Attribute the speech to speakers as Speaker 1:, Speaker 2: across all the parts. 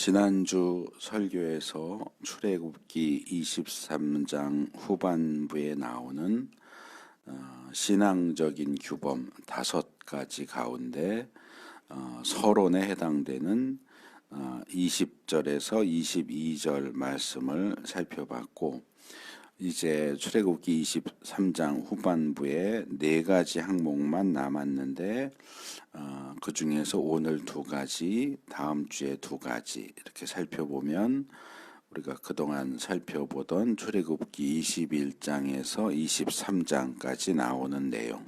Speaker 1: 지난주 설교에서 출애굽기 23장 후반부에 나오는 신앙적인 규범 5가지 가운데 서론에 해당되는 20절에서 22절 말씀을 살펴봤고, 이제 출애굽기 23장 후반부에 4가지 항목만 남았는데 그 중에서 오늘 2가지, 다음 주에 2가지 이렇게 살펴보면 우리가 그동안 살펴보던 출애굽기 21장에서 23장까지 나오는 내용,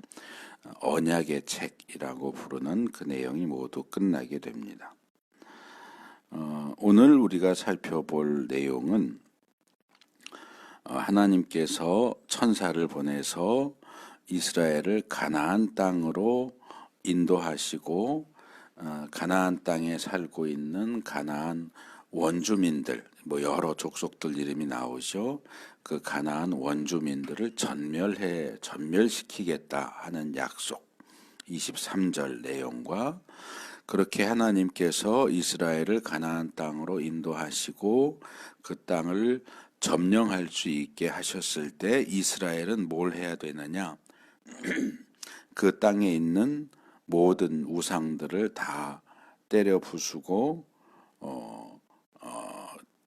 Speaker 1: 언약의 책이라고 부르는 그 내용이 모두 끝나게 됩니다. 오늘 우리가 살펴볼 내용은 하나님께서 천사를 보내서 이스라엘을 가나안 땅으로 인도하시고 가나안 땅에 살고 있는 가나안 원주민들, 여러 족속들 이름이 나오죠. 그 가나안 원주민들을 전멸시키겠다 하는 약속 23절 내용과, 그렇게 하나님께서 이스라엘을 가나안 땅으로 인도하시고 그 땅을 점령할 수 있게 하셨을 때 이스라엘은 뭘 해야 되느냐? 그 땅에 있는 모든 우상들을 다 때려 부수고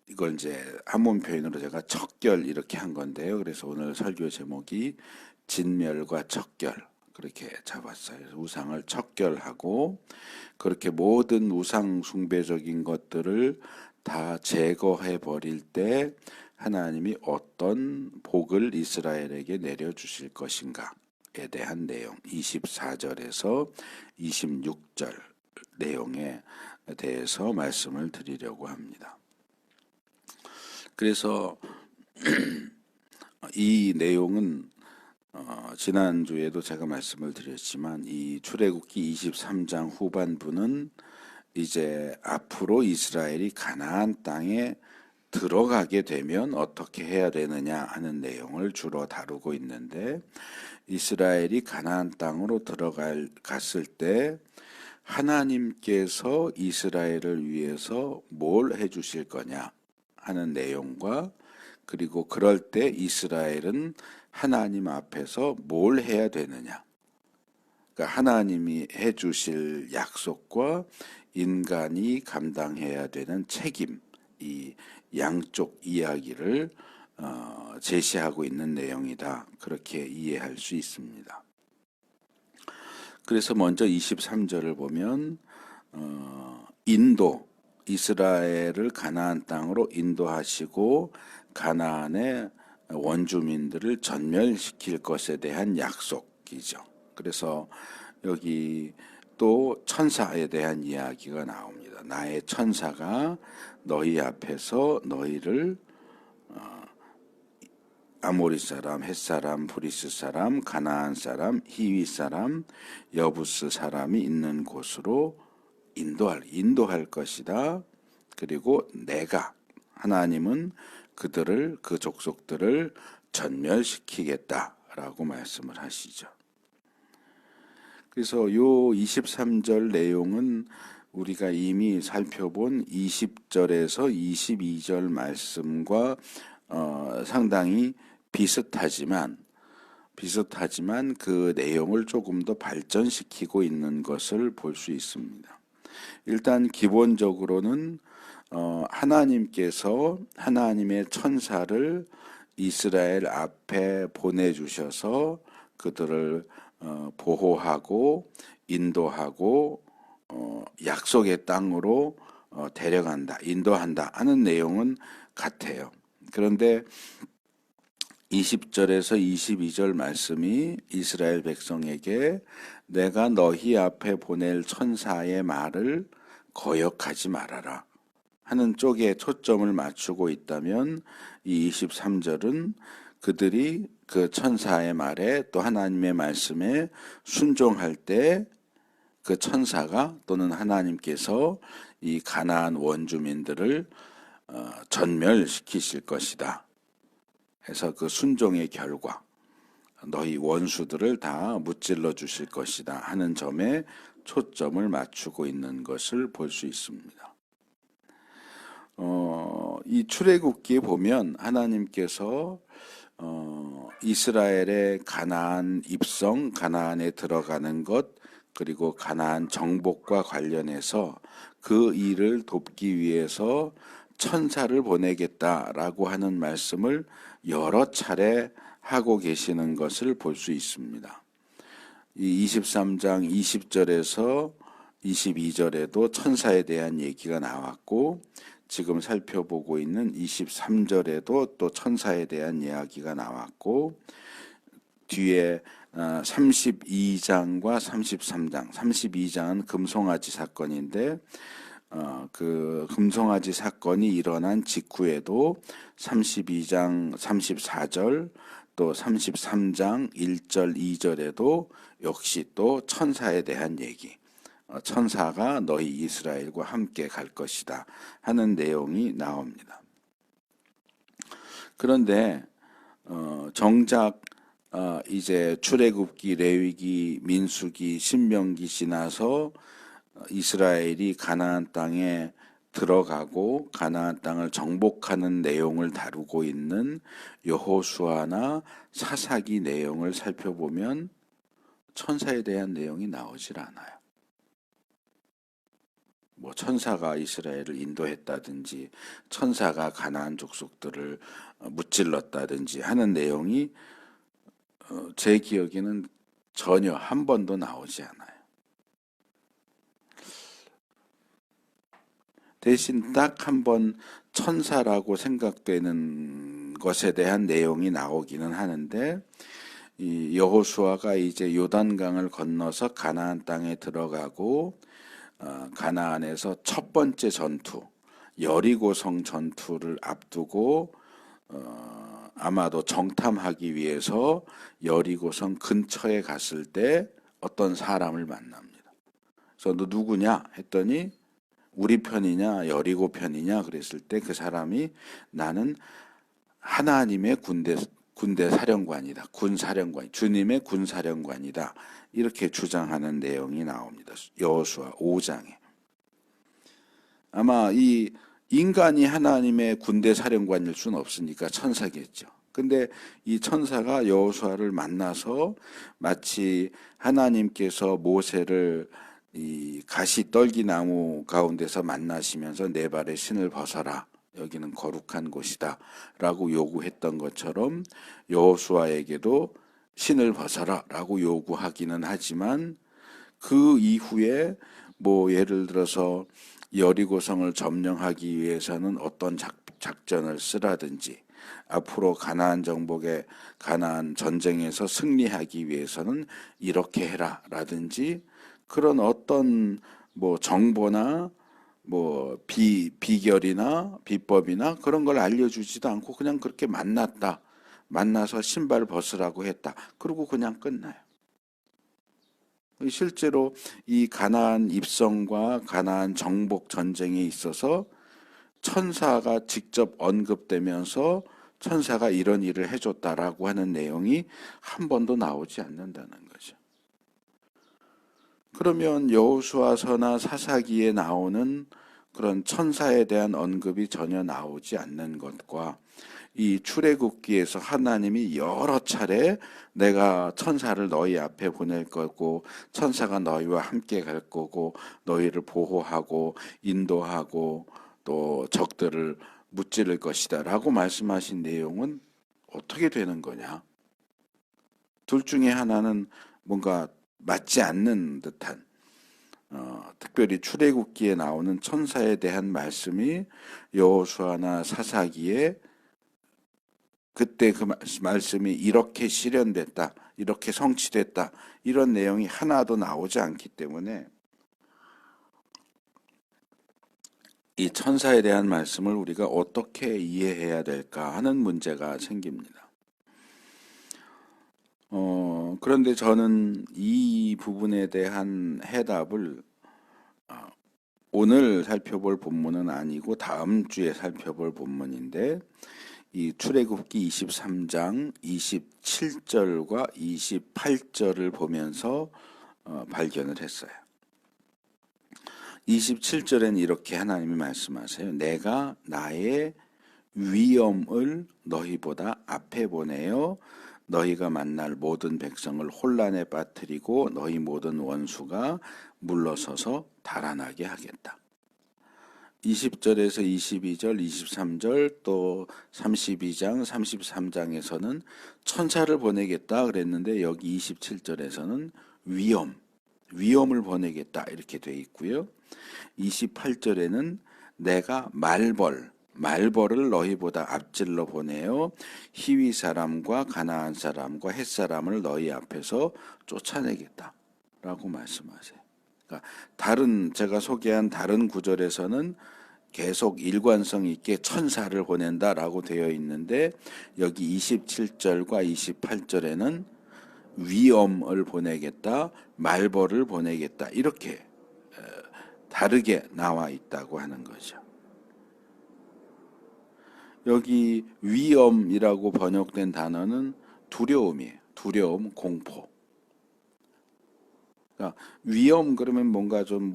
Speaker 1: 이걸 이제 한문 표현으로 제가 척결 이렇게 한 건데요. 그래서 오늘 설교 제목이 진멸과 척결 그렇게 잡았어요. 우상을 척결하고 그렇게 모든 우상 숭배적인 것들을 다 제거해 버릴 때 하나님이 어떤 복을 이스라엘에게 내려주실 것인가에 대한 내용, 24절에서 26절 내용에 대해서 말씀을 드리려고 합니다. 그래서 이 내용은 지난주에도 제가 말씀을 드렸지만 이 출애굽기 23장 후반부는 이제 앞으로 이스라엘이 가나안 땅에 들어가게 되면 어떻게 해야 되느냐 하는 내용을 주로 다루고 있는데, 이스라엘이 가나안 땅으로 갔을 때 하나님께서 이스라엘을 위해서 뭘 해주실 거냐 하는 내용과, 그리고 그럴 때 이스라엘은 하나님 앞에서 뭘 해야 되느냐, 그러니까 하나님이 해주실 약속과 인간이 감당해야 되는 책임, 이 양쪽 이야기를 제시하고 있는 내용이다, 그렇게 이해할 수 있습니다. 그래서 먼저 23절을 보면 이스라엘을 가나안 땅으로 인도하시고 가나안의 원주민들을 전멸시킬 것에 대한 약속이죠. 그래서 여기 또 천사에 대한 이야기가 나옵니다. 나의 천사가 너희 앞에서 너희를 아모리 사람, 헷 사람, 브리스 사람, 가나안 사람, 히위 사람, 여부스 사람이 있는 곳으로 인도할 것이다. 그리고 내가 하나님은 그 족속들을 전멸시키겠다라고 말씀을 하시죠. 그래서 요 23절 내용은 우리가 이미 살펴본 20절에서 22절 말씀과 상당히 비슷하지만 그 내용을 조금 더 발전시키고 있는 것을 볼 수 있습니다. 일단 기본적으로는 하나님께서 하나님의 천사를 이스라엘 앞에 보내주셔서 그들을 보호하고 인도하고 약속의 땅으로 데려간다, 인도한다 하는 내용은 같아요. 그런데 20절에서 22절 말씀이 이스라엘 백성에게 내가 너희 앞에 보낼 천사의 말을 거역하지 말아라 하는 쪽에 초점을 맞추고 있다면, 이 23절은 그들이 그 천사의 말에 또 하나님의 말씀에 순종할 때 그 천사가 또는 하나님께서 이 가나안 원주민들을 전멸시키실 것이다 해서 그 순종의 결과 너희 원수들을 다 무찔러 주실 것이다 하는 점에 초점을 맞추고 있는 것을 볼 수 있습니다. 이 출애굽기에 보면 하나님께서 이스라엘의 가나안 입성, 가나안에 들어가는 것, 그리고 가나안 정복과 관련해서 그 일을 돕기 위해서 천사를 보내겠다라고 하는 말씀을 여러 차례 하고 계시는 것을 볼 수 있습니다. 이 23장 20절에서 22절에도 천사에 대한 얘기가 나왔고, 지금 살펴보고 있는 23절에도 또 천사에 대한 이야기가 나왔고, 뒤에 32장과 33장, 32장은 금송아지 사건인데 그 금송아지 사건이 일어난 직후에도 32장 34절 또 33장 1절 2절에도 역시 또 천사에 대한 얘기, 천사가 너희 이스라엘과 함께 갈 것이다 하는 내용이 나옵니다. 그런데 정작 이제 출애굽기, 레위기, 민수기, 신명기 지나서 이스라엘이 가나안 땅에 들어가고 가나안 땅을 정복하는 내용을 다루고 있는 여호수아나 사사기 내용을 살펴보면 천사에 대한 내용이 나오질 않아요. 뭐 천사가 이스라엘을 인도했다든지 천사가 가나안 족속들을 무찔렀다든지 하는 내용이 제 기억에는 전혀 한 번도 나오지 않아요. 대신 딱 한 번 천사라고 생각되는 것에 대한 내용이 나오기는 하는데, 이 여호수아가 이제 요단강을 건너서 가나안 땅에 들어가고 가나안에서 첫 번째 전투, 여리고성 전투를 앞두고 아마도 정탐하기 위해서 여리고성 근처에 갔을 때 어떤 사람을 만납니다. 그래서 너 누구냐 했더니 우리 편이냐 여리고 편이냐 그랬을 때 그 사람이 나는 하나님의 군대 사령관이다. 군사령관, 주님의 군사령관이다. 이렇게 주장하는 내용이 나옵니다. 여호수아 5장에. 아마 이 인간이 하나님의 군대 사령관일 수는 없으니까 천사겠죠. 근데 이 천사가 여호수아를 만나서 마치 하나님께서 모세를 이 가시떨기나무 가운데서 만나시면서 내 발에 신을 벗어라. 여기는 거룩한 곳이다. 라고 요구했던 것처럼 여호수아에게도 신을 벗어라. 라고 요구하기는 하지만 그 이후에 뭐 예를 들어서 여리고성을 점령하기 위해서는 어떤 작전을 쓰라든지 앞으로 가나안 정복의 가나안 전쟁에서 승리하기 위해서는 이렇게 해라. 라든지 그런 어떤 뭐 정보나 뭐 비결이나 비법이나 그런 걸 알려주지도 않고 그냥 그렇게 만났다. 만나서 신발 벗으라고 했다. 그러고 그냥 끝나요. 실제로 이 가나안 입성과 가나안 정복 전쟁에 있어서 천사가 직접 언급되면서 천사가 이런 일을 해줬다라고 하는 내용이 한 번도 나오지 않는다는 거죠. 그러면 여호수아서나 사사기에 나오는 그런 천사에 대한 언급이 전혀 나오지 않는 것과 이 출애굽기에서 하나님이 여러 차례 내가 천사를 너희 앞에 보낼 거고 천사가 너희와 함께 갈 거고 너희를 보호하고 인도하고 또 적들을 무찌를 것이다 라고 말씀하신 내용은 어떻게 되는 거냐? 둘 중에 하나는 뭔가 맞지 않는 듯한 특별히 출애굽기에 나오는 천사에 대한 말씀이 여호수아나 사사기에 그때 그 말씀이 이렇게 실현됐다, 이렇게 성취됐다 이런 내용이 하나도 나오지 않기 때문에 이 천사에 대한 말씀을 우리가 어떻게 이해해야 될까 하는 문제가 생깁니다. 그런데 저는 이 부분에 대한 해답을 오늘 살펴볼 본문은 아니고 다음 주에 살펴볼 본문인데 이 출애굽기 23장 27절과 28절을 보면서 발견을 했어요. 27절엔 이렇게 하나님이 말씀하세요. 내가 나의 위엄을 너희보다 앞에 보내어 너희가 만날 모든 백성을 혼란에 빠뜨리고 너희 모든 원수가 물러서서 달아나게 하겠다. 20절에서 22절, 23절 또 32장, 33장에서는 천사를 보내겠다 그랬는데 여기 27절에서는 위엄을 보내겠다 이렇게 돼 있고요. 28절에는 내가 말벌을 너희보다 앞질러 보내어 히위 사람과 가나안 사람과 헷 사람을 너희 앞에서 쫓아내겠다라고 말씀하세요. 그러니까 제가 소개한 다른 구절에서는 계속 일관성 있게 천사를 보낸다라고 되어 있는데 여기 27절과 28절에는 위엄을 보내겠다, 말벌을 보내겠다 이렇게 다르게 나와 있다고 하는 거죠. 여기 위엄이라고 번역된 단어는 두려움이에요. 두려움, 공포. 그러니까 위엄 그러면 뭔가 좀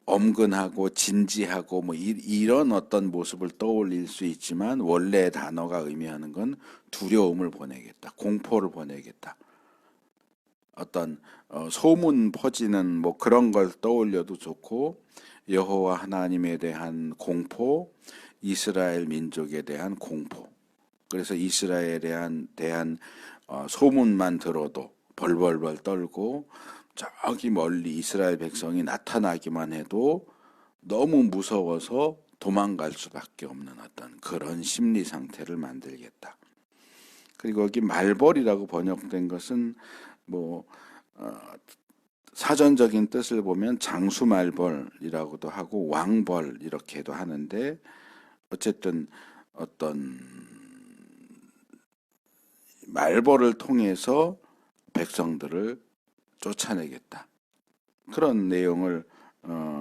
Speaker 1: 엄근하고 진지하고 이런 어떤 모습을 떠올릴 수 있지만 원래 단어가 의미하는 건 두려움을 보내겠다, 공포를 보내겠다. 어떤 소문 퍼지는 그런 걸 떠올려도 좋고 여호와 하나님에 대한 공포, 이스라엘 민족에 대한 공포. 그래서 이스라엘에 대한 소문만 들어도 벌벌벌 떨고 저기 멀리 이스라엘 백성이 나타나기만 해도 너무 무서워서 도망갈 수밖에 없는 어떤 그런 심리 상태를 만들겠다. 그리고 여기 말벌이라고 번역된 것은 사전적인 뜻을 보면 장수말벌이라고도 하고 왕벌 이렇게도 하는데 어쨌든 어떤 말벌을 통해서 백성들을 쫓아내겠다. 그런 내용을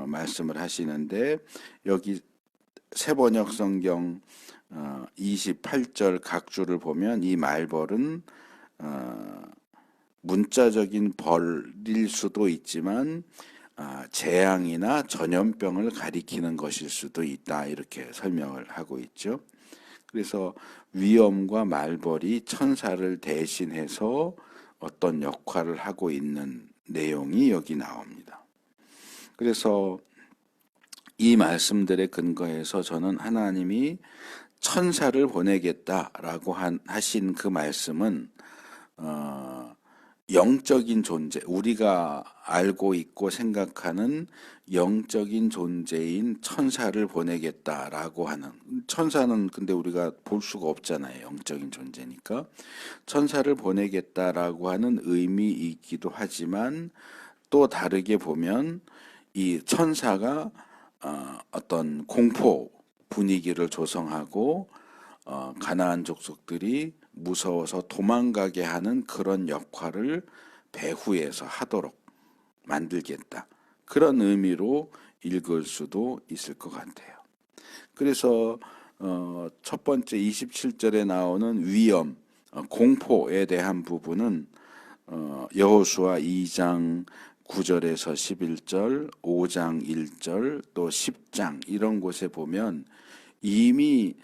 Speaker 1: 말씀을 하시는데 여기 새번역 성경 28절 각주를 보면 이 말벌은 문자적인 벌일 수도 있지만 재앙이나 전염병을 가리키는 것일 수도 있다 이렇게 설명을 하고 있죠. 그래서 위엄과 말벌이 천사를 대신해서 어떤 역할을 하고 있는 내용이 여기 나옵니다. 그래서 이 말씀들의 근거에서 저는 하나님이 천사를 보내겠다라고 하신 그 말씀은 영적인 존재, 우리가 알고 있고 생각하는 영적인 존재인 천사를 보내겠다라고 하는, 천사는 근데 우리가 볼 수가 없잖아요. 영적인 존재니까. 천사를 보내겠다라고 하는 의미이기도 하지만 또 다르게 보면 이 천사가 어떤 공포 분위기를 조성하고 가나안 족속들이 무서워서 도망가게 하는 그런 역할을 배후에서 하도록 만들겠다. 그런 의미로 읽을 수도 있을 것 같아요. 그래서 첫 번째 27절에 나오는 위험, 공포에 대한 부분은 여호수아 2장 9절에서 11절, 5장 1절, 또 10장 이런 곳에 보면 이미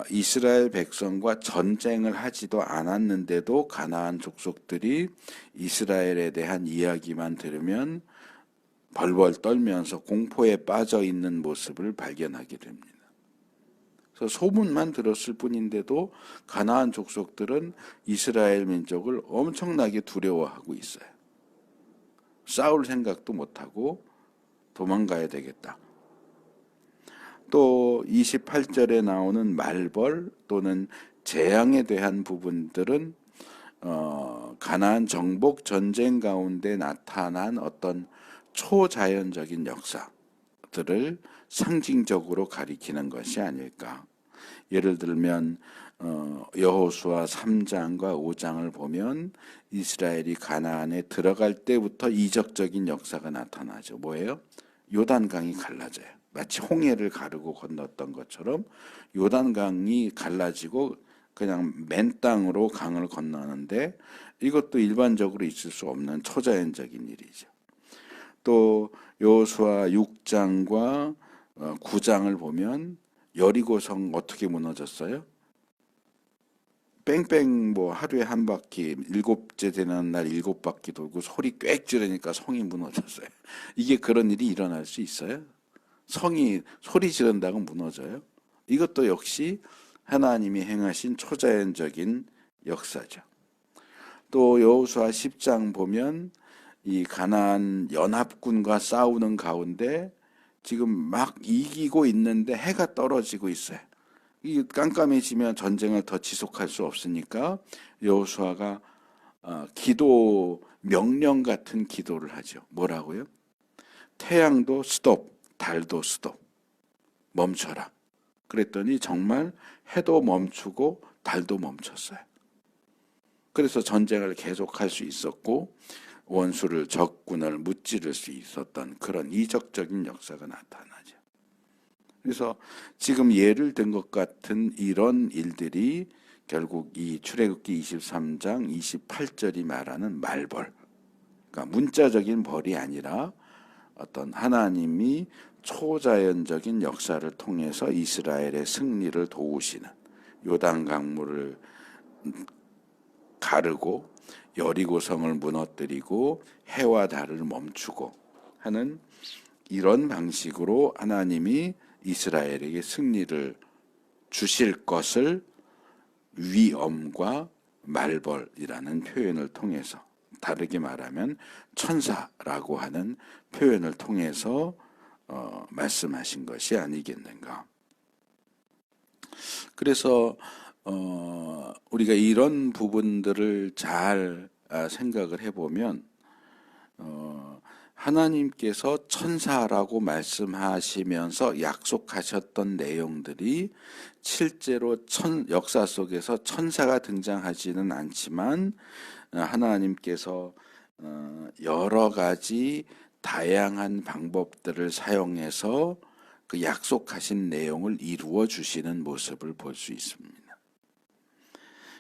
Speaker 1: 이스라엘 백성과 전쟁을 하지도 않았는데도 가나안 족속들이 이스라엘에 대한 이야기만 들으면 벌벌 떨면서 공포에 빠져 있는 모습을 발견하게 됩니다. 그래서 소문만 들었을 뿐인데도 가나안 족속들은 이스라엘 민족을 엄청나게 두려워하고 있어요. 싸울 생각도 못하고 도망가야 되겠다. 또 28절에 나오는 말벌 또는 재앙에 대한 부분들은 가나안 정복 전쟁 가운데 나타난 어떤 초자연적인 역사들을 상징적으로 가리키는 것이 아닐까. 예를 들면 여호수아 3장과 5장을 보면 이스라엘이 가나안에 들어갈 때부터 이적적인 역사가 나타나죠. 뭐예요? 요단강이 갈라져요. 마치 홍해를 가르고 건넜던 것처럼 요단강이 갈라지고 그냥 맨 땅으로 강을 건너는데 이것도 일반적으로 있을 수 없는 초자연적인 일이죠. 또 여호수아 6장과 9장을 보면 여리고성 어떻게 무너졌어요? 뺑뺑 뭐 하루에 한 바퀴, 일곱째 되는 날 일곱 바퀴 돌고 소리 꽥 지르니까 성이 무너졌어요. 이게 그런 일이 일어날 수 있어요? 성이 소리 지른다고 무너져요? 이것도 역시 하나님이 행하신 초자연적인 역사죠. 또 여호수아 10장 보면 이 가나안 연합군과 싸우는 가운데 지금 막 이기고 있는데 해가 떨어지고 있어요. 이 깜깜해지면 전쟁을 더 지속할 수 없으니까 여호수아가 기도 명령 같은 기도를 하죠. 뭐라고요? 태양도 스톱, 달도 스톱, 멈춰라. 그랬더니 정말 해도 멈추고 달도 멈췄어요. 그래서 전쟁을 계속할 수 있었고 원수를 적군을 무찌를 수 있었던 그런 이적적인 역사가 나타나죠. 그래서 지금 예를 든 것 같은 이런 일들이 결국 이 출애굽기 23장 28절이 말하는 말벌, 그러니까 문자적인 벌이 아니라 어떤 하나님이 초자연적인 역사를 통해서 이스라엘의 승리를 도우시는, 요단 강물을 가르고 여리고성을 무너뜨리고 해와 달을 멈추고 하는 이런 방식으로 하나님이 이스라엘에게 승리를 주실 것을 위엄과 말벌이라는 표현을 통해서, 다르게 말하면 천사라고 하는 표현을 통해서 말씀하신 것이 아니겠는가. 그래서 우리가 이런 부분들을 잘 생각을 해보면 하나님께서 천사라고 말씀하시면서 약속하셨던 내용들이 실제로 역사 속에서 천사가 등장하지는 않지만 하나님께서 여러 가지 다양한 방법들을 사용해서 그 약속하신 내용을 이루어 주시는 모습을 볼 수 있습니다.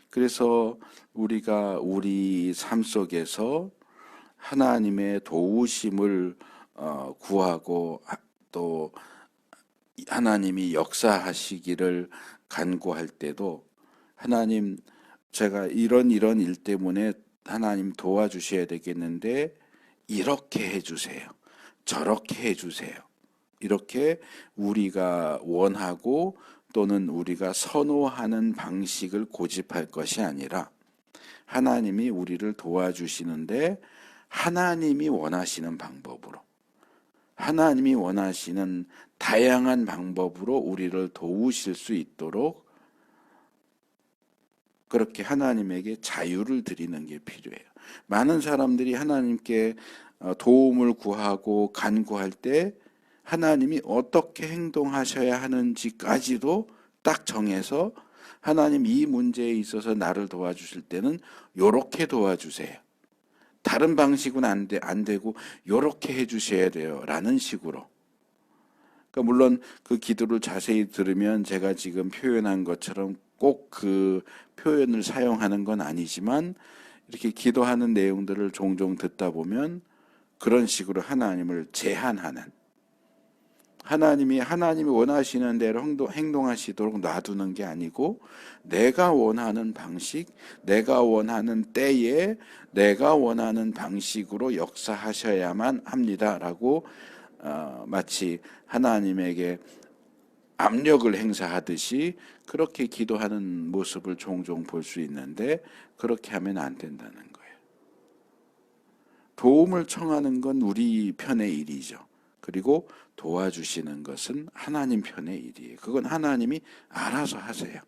Speaker 1: 그래서 우리가 우리 삶 속에서 하나님의 도우심을 구하고 또 하나님이 역사하시기를 간구할 때도, 하나님, 제가 이런 일 때문에 하나님 도와주셔야 되겠는데 이렇게 해주세요, 저렇게 해주세요, 이렇게 우리가 원하고 또는 우리가 선호하는 방식을 고집할 것이 아니라 하나님이 우리를 도와주시는데 하나님이 원하시는 방법으로, 하나님이 원하시는 다양한 방법으로 우리를 도우실 수 있도록 그렇게 하나님에게 자유를 드리는 게 필요해요. 많은 사람들이 하나님께 도움을 구하고 간구할 때 하나님이 어떻게 행동하셔야 하는지까지도 딱 정해서, 하나님 이 문제에 있어서 나를 도와주실 때는 요렇게 도와주세요, 다른 방식은 안 되고 요렇게 해주셔야 돼요 라는 식으로. 그러니까 물론 그 기도를 자세히 들으면 제가 지금 표현한 것처럼 꼭 그 표현을 사용하는 건 아니지만, 이렇게 기도하는 내용들을 종종 듣다 보면 그런 식으로 하나님을 제한하는, 하나님이 원하시는 대로 행동하시도록 놔두는 게 아니고 내가 원하는 방식, 내가 원하는 때에 내가 원하는 방식으로 역사하셔야만 합니다라고 마치 하나님에게 압력을 행사하듯이 그렇게 기도하는 모습을 종종 볼 수 있는데, 그렇게 하면 안 된다는 거예요. 도움을 청하는 건 우리 편의 일이죠. 그리고 도와주시는 것은 하나님 편의 일이에요. 그건 하나님이 알아서 하세요.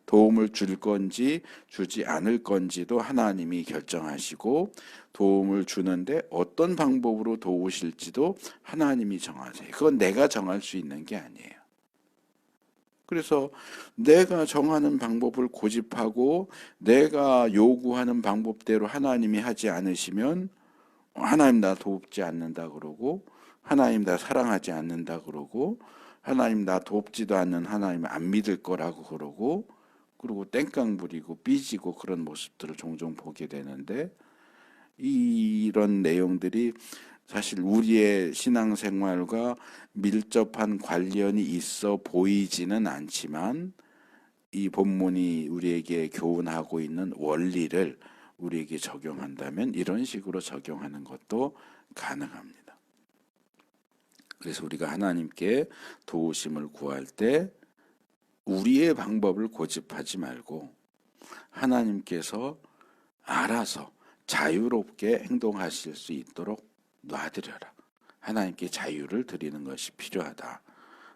Speaker 1: 도움을 줄 건지 주지 않을 건지도 하나님이 결정하시고, 도움을 주는데 어떤 방법으로 도우실지도 하나님이 정하세요. 그건 내가 정할 수 있는 게 아니에요. 그래서 내가 정하는 방법을 고집하고 내가 요구하는 방법대로 하나님이 하지 않으시면 하나님 나 돕지 않는다 그러고, 하나님 나 사랑하지 않는다 그러고, 하나님 나 돕지도 않는 하나님 안 믿을 거라고 그러고, 그리고 땡깡 부리고 삐지고 그런 모습들을 종종 보게 되는데, 이런 내용들이 사실 우리의 신앙생활과 밀접한 관련이 있어 보이지는 않지만 이 본문이 우리에게 교훈하고 있는 원리를 우리에게 적용한다면 이런 식으로 적용하는 것도 가능합니다. 그래서 우리가 하나님께 도우심을 구할 때 우리의 방법을 고집하지 말고 하나님께서 알아서 자유롭게 행동하실 수 있도록 놔드려라. 하나님께 자유를 드리는 것이 필요하다.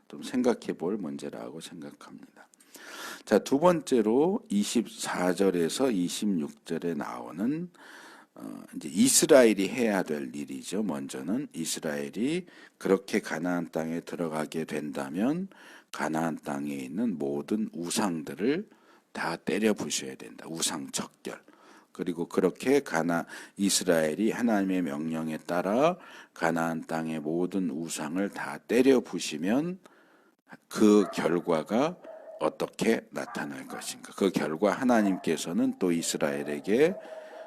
Speaker 1: 좀 생각해 볼 문제라고 생각합니다. 자, 두 번째로 24절에서 26절에 나오는 이제 이스라엘이 해야 될 일이죠. 먼저는 이스라엘이 그렇게 가나안 땅에 들어가게 된다면 가나안 땅에 있는 모든 우상들을 다 때려 부셔야 된다. 우상 척결. 그리고 그렇게 이스라엘이 하나님의 명령에 따라 가나안 땅의 모든 우상을 다 때려 부시면 그 결과가 어떻게 나타날 것인가. 그 결과 하나님께서는 또 이스라엘에게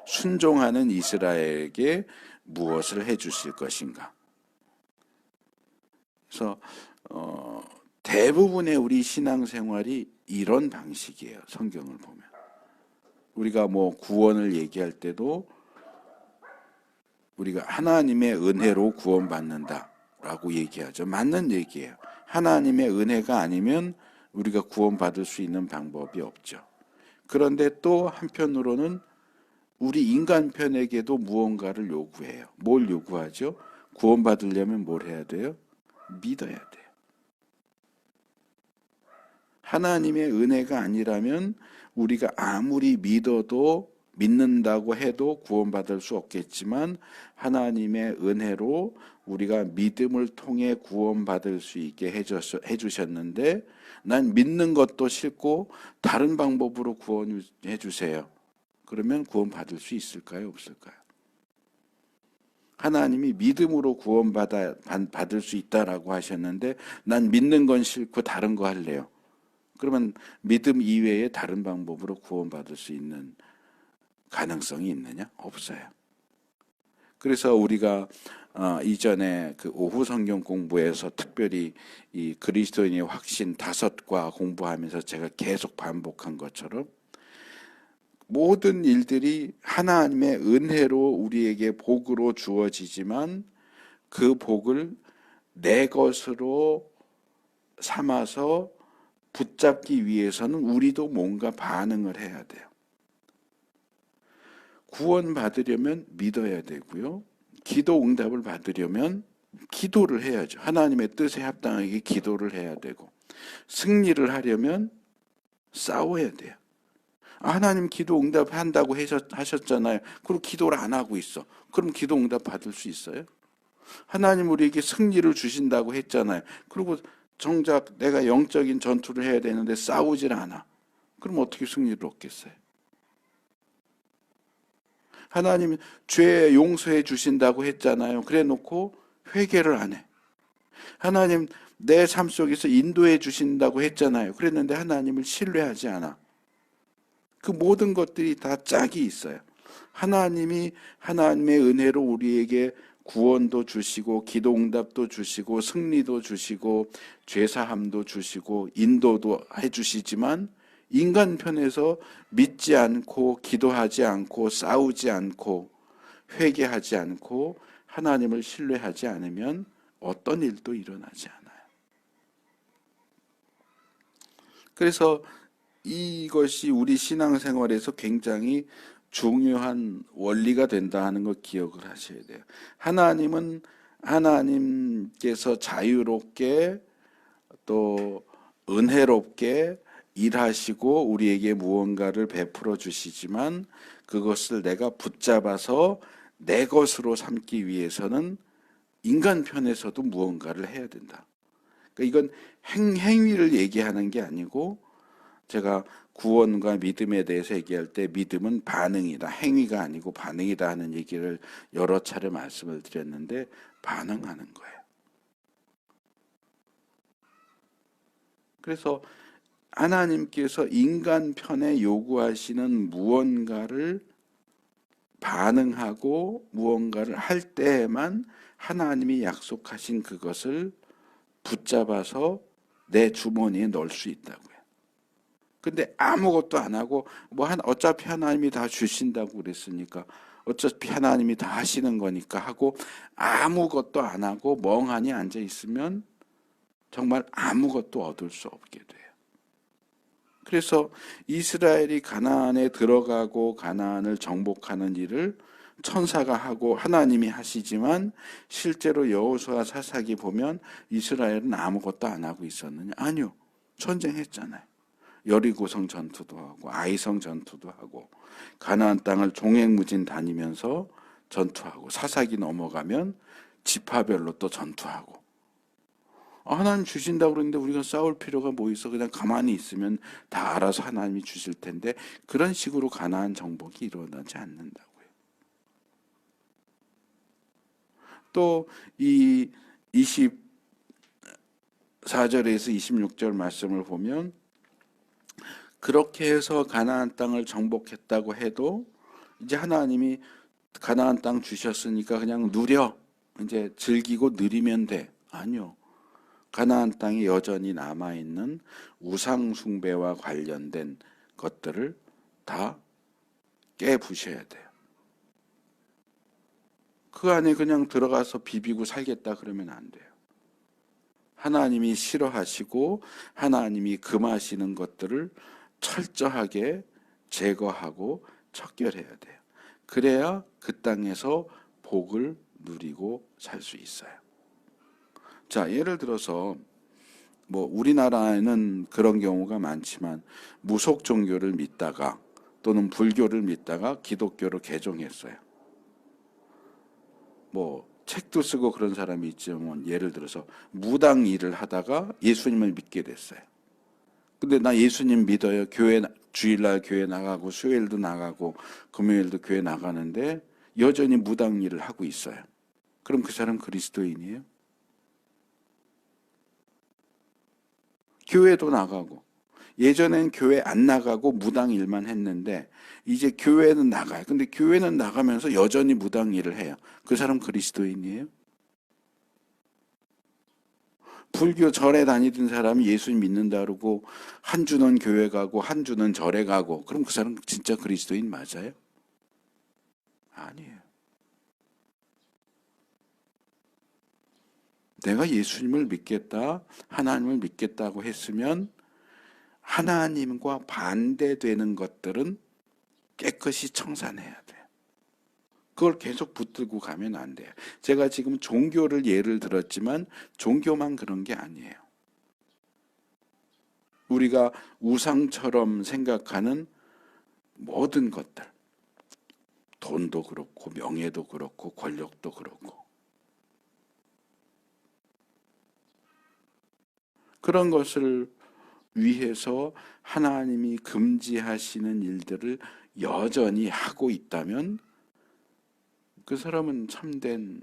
Speaker 1: 순종하는 이스라엘에게 무엇을 해주실 것인가. 그래서 대부분의 우리 신앙생활이 이런 방식이에요. 성경을 보면. 우리가 뭐 구원을 얘기할 때도 우리가 하나님의 은혜로 구원받는다라고 얘기하죠. 맞는 얘기예요. 하나님의 은혜가 아니면 우리가 구원받을 수 있는 방법이 없죠. 그런데 또 한편으로는 우리 인간편에게도 무언가를 요구해요. 뭘 요구하죠? 구원받으려면 뭘 해야 돼요? 믿어야 돼요. 하나님의 은혜가 아니라면 우리가 아무리 믿는다고 해도 구원받을 수 없겠지만 하나님의 은혜로 우리가 믿음을 통해 구원받을 수 있게 해주셨는데 난 믿는 것도 싫고 다른 방법으로 구원해 주세요. 그러면 구원받을 수 있을까요? 없을까요? 하나님이 믿음으로 구원받을 수 있다라고 하셨는데 난 믿는 건 싫고 다른 거 할래요. 그러면 믿음 이외에 다른 방법으로 구원받을 수 있는 가능성이 있느냐? 없어요. 그래서 우리가 이전에 그 오후 성경 공부에서 특별히 이 그리스도인의 확신 5과 공부하면서 제가 계속 반복한 것처럼 모든 일들이 하나님의 은혜로 우리에게 복으로 주어지지만 그 복을 내 것으로 삼아서 붙잡기 위해서는 우리도 뭔가 반응을 해야 돼요. 구원받으려면 믿어야 되고요. 기도 응답을 받으려면 기도를 해야죠. 하나님의 뜻에 합당하게 기도를 해야 되고 승리를 하려면 싸워야 돼요. 하나님 기도 응답한다고 하셨잖아요. 그리고 기도를 안 하고 있어. 그럼 기도 응답 받을 수 있어요? 하나님 우리에게 승리를 주신다고 했잖아요. 그리고 정작 내가 영적인 전투를 해야 되는데 싸우질 않아. 그럼 어떻게 승리를 얻겠어요? 하나님 죄 용서해 주신다고 했잖아요. 그래 놓고 회개를 안 해. 하나님 내 삶 속에서 인도해 주신다고 했잖아요. 그랬는데 하나님을 신뢰하지 않아. 그 모든 것들이 다 짝이 있어요. 하나님이 하나님의 은혜로 우리에게 구원도 주시고 기도응답도 주시고 승리도 주시고 죄사함도 주시고 인도도 해주시지만 인간 편에서 믿지 않고 기도하지 않고 싸우지 않고 회개하지 않고 하나님을 신뢰하지 않으면 어떤 일도 일어나지 않아요. 그래서 이것이 우리 신앙생활에서 굉장히 중요한 원리가 된다 하는 걸 기억을 하셔야 돼요. 하나님은 하나님께서 자유롭게 또 은혜롭게 일하시고 우리에게 무언가를 베풀어 주시지만 그것을 내가 붙잡아서 내 것으로 삼기 위해서는 인간 편에서도 무언가를 해야 된다. 그러니까 이건 행위를 얘기하는 게 아니고 제가 구원과 믿음에 대해서 얘기할 때 믿음은 반응이다. 행위가 아니고 반응이다 하는 얘기를 여러 차례 말씀을 드렸는데 반응하는 거예요. 그래서 하나님께서 인간 편에 요구하시는 무언가를 반응하고 무언가를 할 때에만 하나님이 약속하신 그것을 붙잡아서 내 주머니에 넣을 수 있다고요. 근데 아무것도 안 하고 어차피 하나님이 다 주신다고 그랬으니까 어차피 하나님이 다 하시는 거니까 하고 아무것도 안 하고 멍하니 앉아 있으면 정말 아무것도 얻을 수 없게 돼요. 그래서 이스라엘이 가나안에 들어가고 가나안을 정복하는 일을 천사가 하고 하나님이 하시지만 실제로 여호수아 사사기 보면 이스라엘은 아무것도 안 하고 있었느냐? 아니요. 전쟁했잖아요. 여리고성 전투도 하고 아이성 전투도 하고 가나안 땅을 종횡무진 다니면서 전투하고 사사기 넘어가면 지파별로 또 전투하고 하나님 주신다고 그러는데 우리가 싸울 필요가 뭐 있어? 그냥 가만히 있으면 다 알아서 하나님이 주실 텐데 그런 식으로 가나안 정복이 일어나지 않는다고요. 또 이 24절에서 26절 말씀을 보면 그렇게 해서 가나안 땅을 정복했다고 해도 이제 하나님이 가나안 땅 주셨으니까 그냥 누려 이제 즐기고 누리면 돼. 아니요. 가나안 땅에 여전히 남아있는 우상 숭배와 관련된 것들을 다 깨부셔야 돼요. 그 안에 그냥 들어가서 비비고 살겠다 그러면 안 돼요. 하나님이 싫어하시고 하나님이 금하시는 것들을 철저하게 제거하고 척결해야 돼요. 그래야 그 땅에서 복을 누리고 살 수 있어요. 자, 예를 들어서 우리나라에는 그런 경우가 많지만 무속 종교를 믿다가 또는 불교를 믿다가 기독교로 개종했어요. 책도 쓰고 그런 사람이 있지만 예를 들어서 무당 일을 하다가 예수님을 믿게 됐어요. 근데 나 예수님 믿어요. 주일날 교회 나가고 수요일도 나가고 금요일도 교회 나가는데 여전히 무당 일을 하고 있어요. 그럼 그 사람 그리스도인이에요? 교회도 나가고 예전엔 교회 안 나가고 무당 일만 했는데 이제 교회는 나가요. 근데 교회는 나가면서 여전히 무당 일을 해요. 그 사람 그리스도인이에요? 불교 절에 다니던 사람이 예수님 믿는다 그러고 한 주는 교회 가고 한 주는 절에 가고 그럼 그 사람 진짜 그리스도인 맞아요? 아니에요. 내가 예수님을 믿겠다, 하나님을 믿겠다고 했으면 하나님과 반대되는 것들은 깨끗이 청산해야 돼요. 그걸 계속 붙들고 가면 안 돼요. 제가 지금 종교를 예를 들었지만 종교만 그런 게 아니에요. 우리가 우상처럼 생각하는 모든 것들, 돈도 그렇고 명예도 그렇고 권력도 그렇고 그런 것을 위해서 하나님이 금지하시는 일들을 여전히 하고 있다면 그 사람은 참된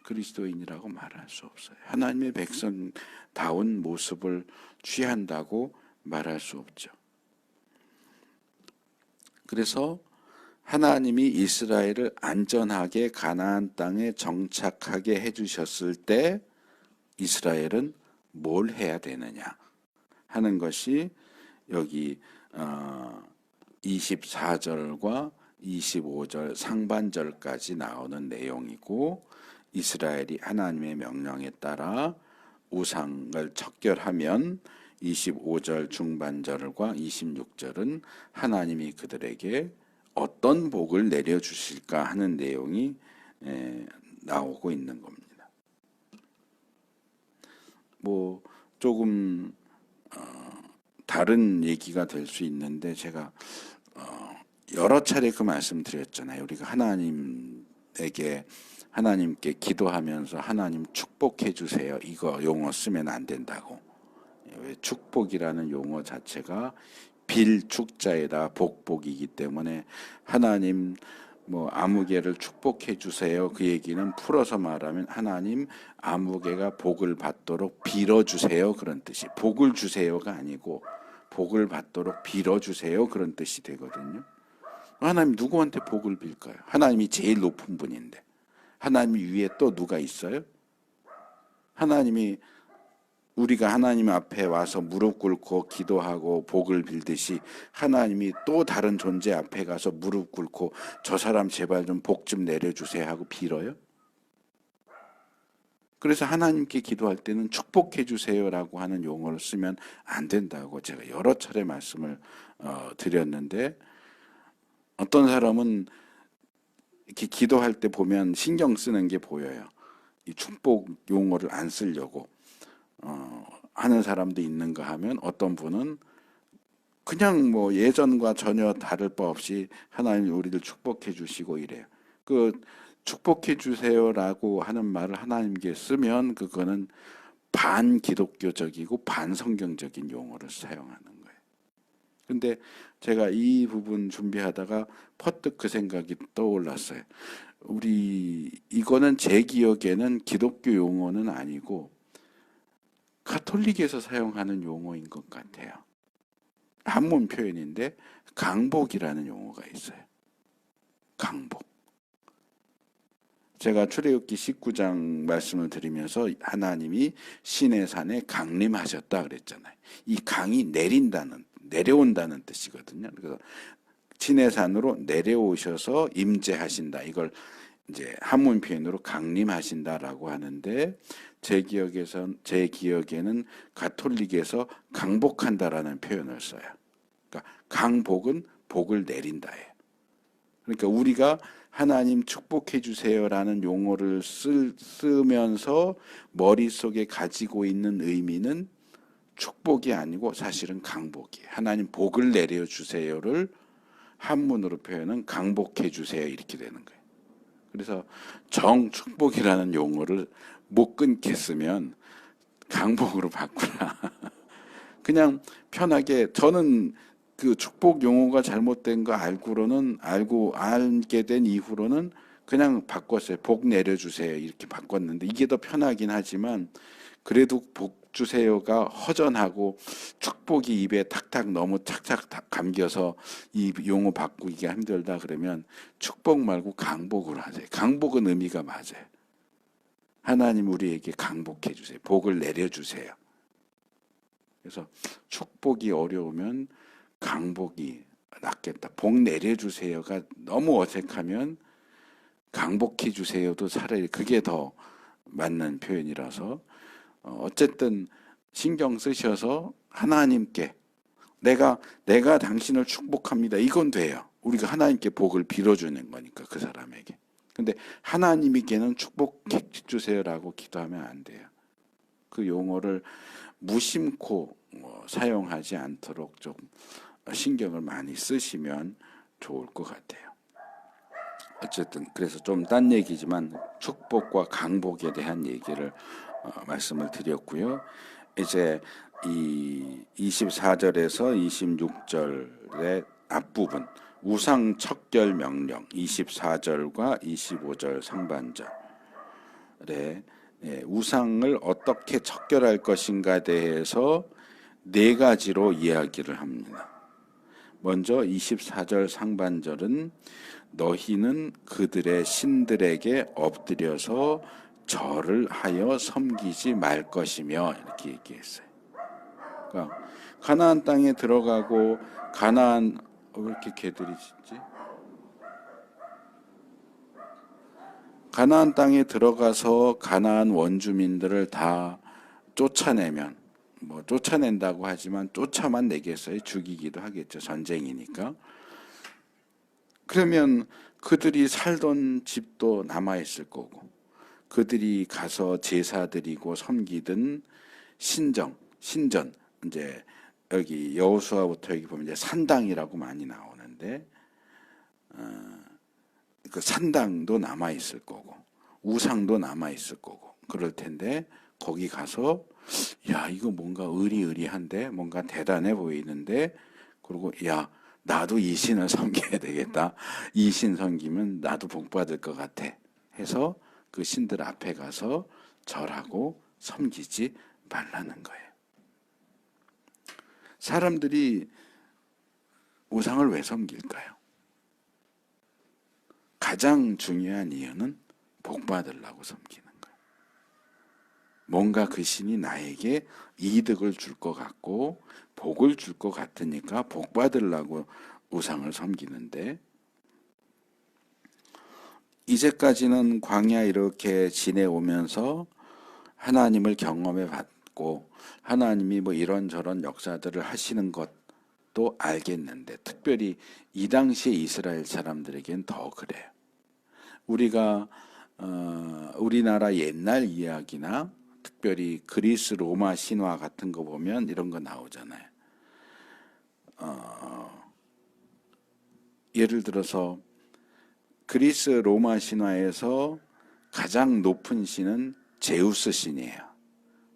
Speaker 1: 그리스도인이라고 말할 수 없어요. 하나님의 백성다운 모습을 취한다고 말할 수 없죠. 그래서 하나님이 이스라엘을 안전하게 가나안 땅에 정착하게 해주셨을 때 이스라엘은 뭘 해야 되느냐 하는 것이 여기 24절과 25절 상반절까지 나오는 내용이고 이스라엘이 하나님의 명령에 따라 우상을 척결하면 25절 중반절과 26절은 하나님이 그들에게 어떤 복을 내려주실까 하는 내용이 나오고 있는 겁니다. 조금 다른 얘기가 될 수 있는데 제가 여러 차례 그 말씀 드렸잖아요. 우리가 하나님께 기도하면서 하나님 축복해 주세요. 이거 용어 쓰면 안 된다고. 왜 축복이라는 용어 자체가 빌축자에다 복복이기 때문에 하나님 아무개를 축복해 주세요. 그 얘기는 풀어서 말하면 하나님 아무개가 복을 받도록 빌어 주세요. 그런 뜻이. 복을 주세요가 아니고 복을 받도록 빌어 주세요. 그런 뜻이 되거든요. 하나님 누구한테 복을 빌까요? 하나님이 제일 높은 분인데. 하나님 위에 또 누가 있어요? 하나님이 우리가 하나님 앞에 와서 무릎 꿇고 기도하고 복을 빌듯이 하나님이 또 다른 존재 앞에 가서 무릎 꿇고 저 사람 제발 좀 복 좀 내려주세요 하고 빌어요? 그래서 하나님께 기도할 때는 축복해 주세요라고 하는 용어를 쓰면 안 된다고 제가 여러 차례 말씀을 드렸는데, 어떤 사람은 이렇게 기도할 때 보면 신경 쓰는 게 보여요. 이 축복 용어를 안 쓰려고 하는 사람도 있는가 하면, 어떤 분은 그냥 뭐 예전과 전혀 다를 바 없이 하나님 우리를 축복해 주시고 이래요. 그 축복해 주세요라고 하는 말을 하나님께 쓰면 그거는 반기독교적이고 반성경적인 용어를 사용하는 거예요. 근데 제가 이 부분 준비하다가 퍼뜩 그 생각이 떠올랐어요. 이거는 제 기억에는 기독교 용어는 아니고 가톨릭에서 사용하는 용어인 것 같아요. 한문 표현인데 강복이라는 용어가 있어요. 강복. 제가 출애굽기 19장 말씀을 드리면서 하나님이 시내산에 강림하셨다 그랬잖아요. 이 강이 내려온다는 뜻이거든요. 그래서 시내산으로 내려오셔서 임재하신다. 이걸 이제 한문 표현으로 강림하신다라고 하는데, 제 기억에는 가톨릭에서 강복한다라는 표현을 써요. 그러니까 강복은 복을 내린다예요. 그러니까 우리가 하나님 축복해 주세요라는 용어를 쓰면서 머릿속에 가지고 있는 의미는 축복이 아니고 사실은 강복이에요. 하나님 복을 내려 주세요를 한문으로 표현은 강복해 주세요 이렇게 되는 거예요. 그래서 정축복이라는 용어를 못 끊게 쓰면 강복으로 바꾸라. 그냥 편하게, 저는 그 축복 용어가 잘못된 거 알게 된 이후로는 그냥 바꿨어요. 복 내려주세요 이렇게 바꿨는데, 이게 더 편하긴 하지만 그래도 복 주세요가 허전하고 축복이 입에 탁탁 너무 착착 감겨서 이 용어 바꾸기가 힘들다 그러면 축복 말고 강복으로 하세요. 강복은 의미가 맞아요. 하나님 우리에게 강복해 주세요. 복을 내려주세요. 그래서 축복이 어려우면 강복이 낫겠다. 복 내려주세요가 너무 어색하면 강복해 주세요도 차라리 그게 더 맞는 표현이라서, 어쨌든 신경 쓰셔서 하나님께 내가 당신을 축복합니다. 이건 돼요. 우리가 하나님께 복을 빌어주는 거니까 그 사람에게. 근데 하나님에게는 축복해 주세요라고 기도하면 안 돼요. 그 용어를 무심코 사용하지 않도록 좀 신경을 많이 쓰시면 좋을 것 같아요. 어쨌든 그래서 좀 딴 얘기지만 축복과 강복에 대한 얘기를 말씀을 드렸고요. 이제 이 24절에서 26절의 앞부분, 우상 척결 명령 24절과 25절 상반절에 우상을 어떻게 척결할 것인가에 대해서 네 가지로 이야기를 합니다. 먼저 24절 상반절은 너희는 그들의 신들에게 엎드려서 절을 하여 섬기지 말 것이며 이렇게 얘기했어요. 그러니까 가나안 땅에 들어가고 왜 이렇게 개들이 짖지? 가나안 땅에 들어가서 가나안 원주민들을 다 쫓아내면, 뭐 쫓아낸다고 하지만 쫓아만 내겠어요? 죽이기도 하겠죠. 전쟁이니까. 그러면 그들이 살던 집도 남아있을 거고, 그들이 가서 제사 드리고 섬기던 신전, 이제 여기 여호수아부터 여기 보면 이제 산당이라고 많이 나오는데, 그 산당도 남아있을 거고, 우상도 남아있을 거고, 그럴 텐데, 거기 가서, 야, 이거 뭔가 의리의리한데, 뭔가 대단해 보이는데, 그리고, 야, 나도 이 신을 섬겨야 되겠다. 이 신 섬기면 나도 복 받을 것 같아. 해서 그 신들 앞에 가서 절하고 섬기지 말라는 거예요. 사람들이 우상을 왜 섬길까요? 가장 중요한 이유는 복 받으려고 섬기는 거예요. 뭔가 그 신이 나에게 이득을 줄 것 같고 복을 줄 것 같으니까 복 받으려고 우상을 섬기는데, 이제까지는 광야 이렇게 지내오면서 하나님을 경험해 봤고 하나님이 뭐 이런저런 역사들을 하시는 것도 알겠는데, 특별히 이 당시에 이스라엘 사람들에겐 더 그래요. 우리가 우리나라 옛날 이야기나 특별히 그리스 로마 신화 같은 거 보면 이런 거 나오잖아요. 예를 들어서 그리스 로마 신화에서 가장 높은 신은 제우스 신이에요.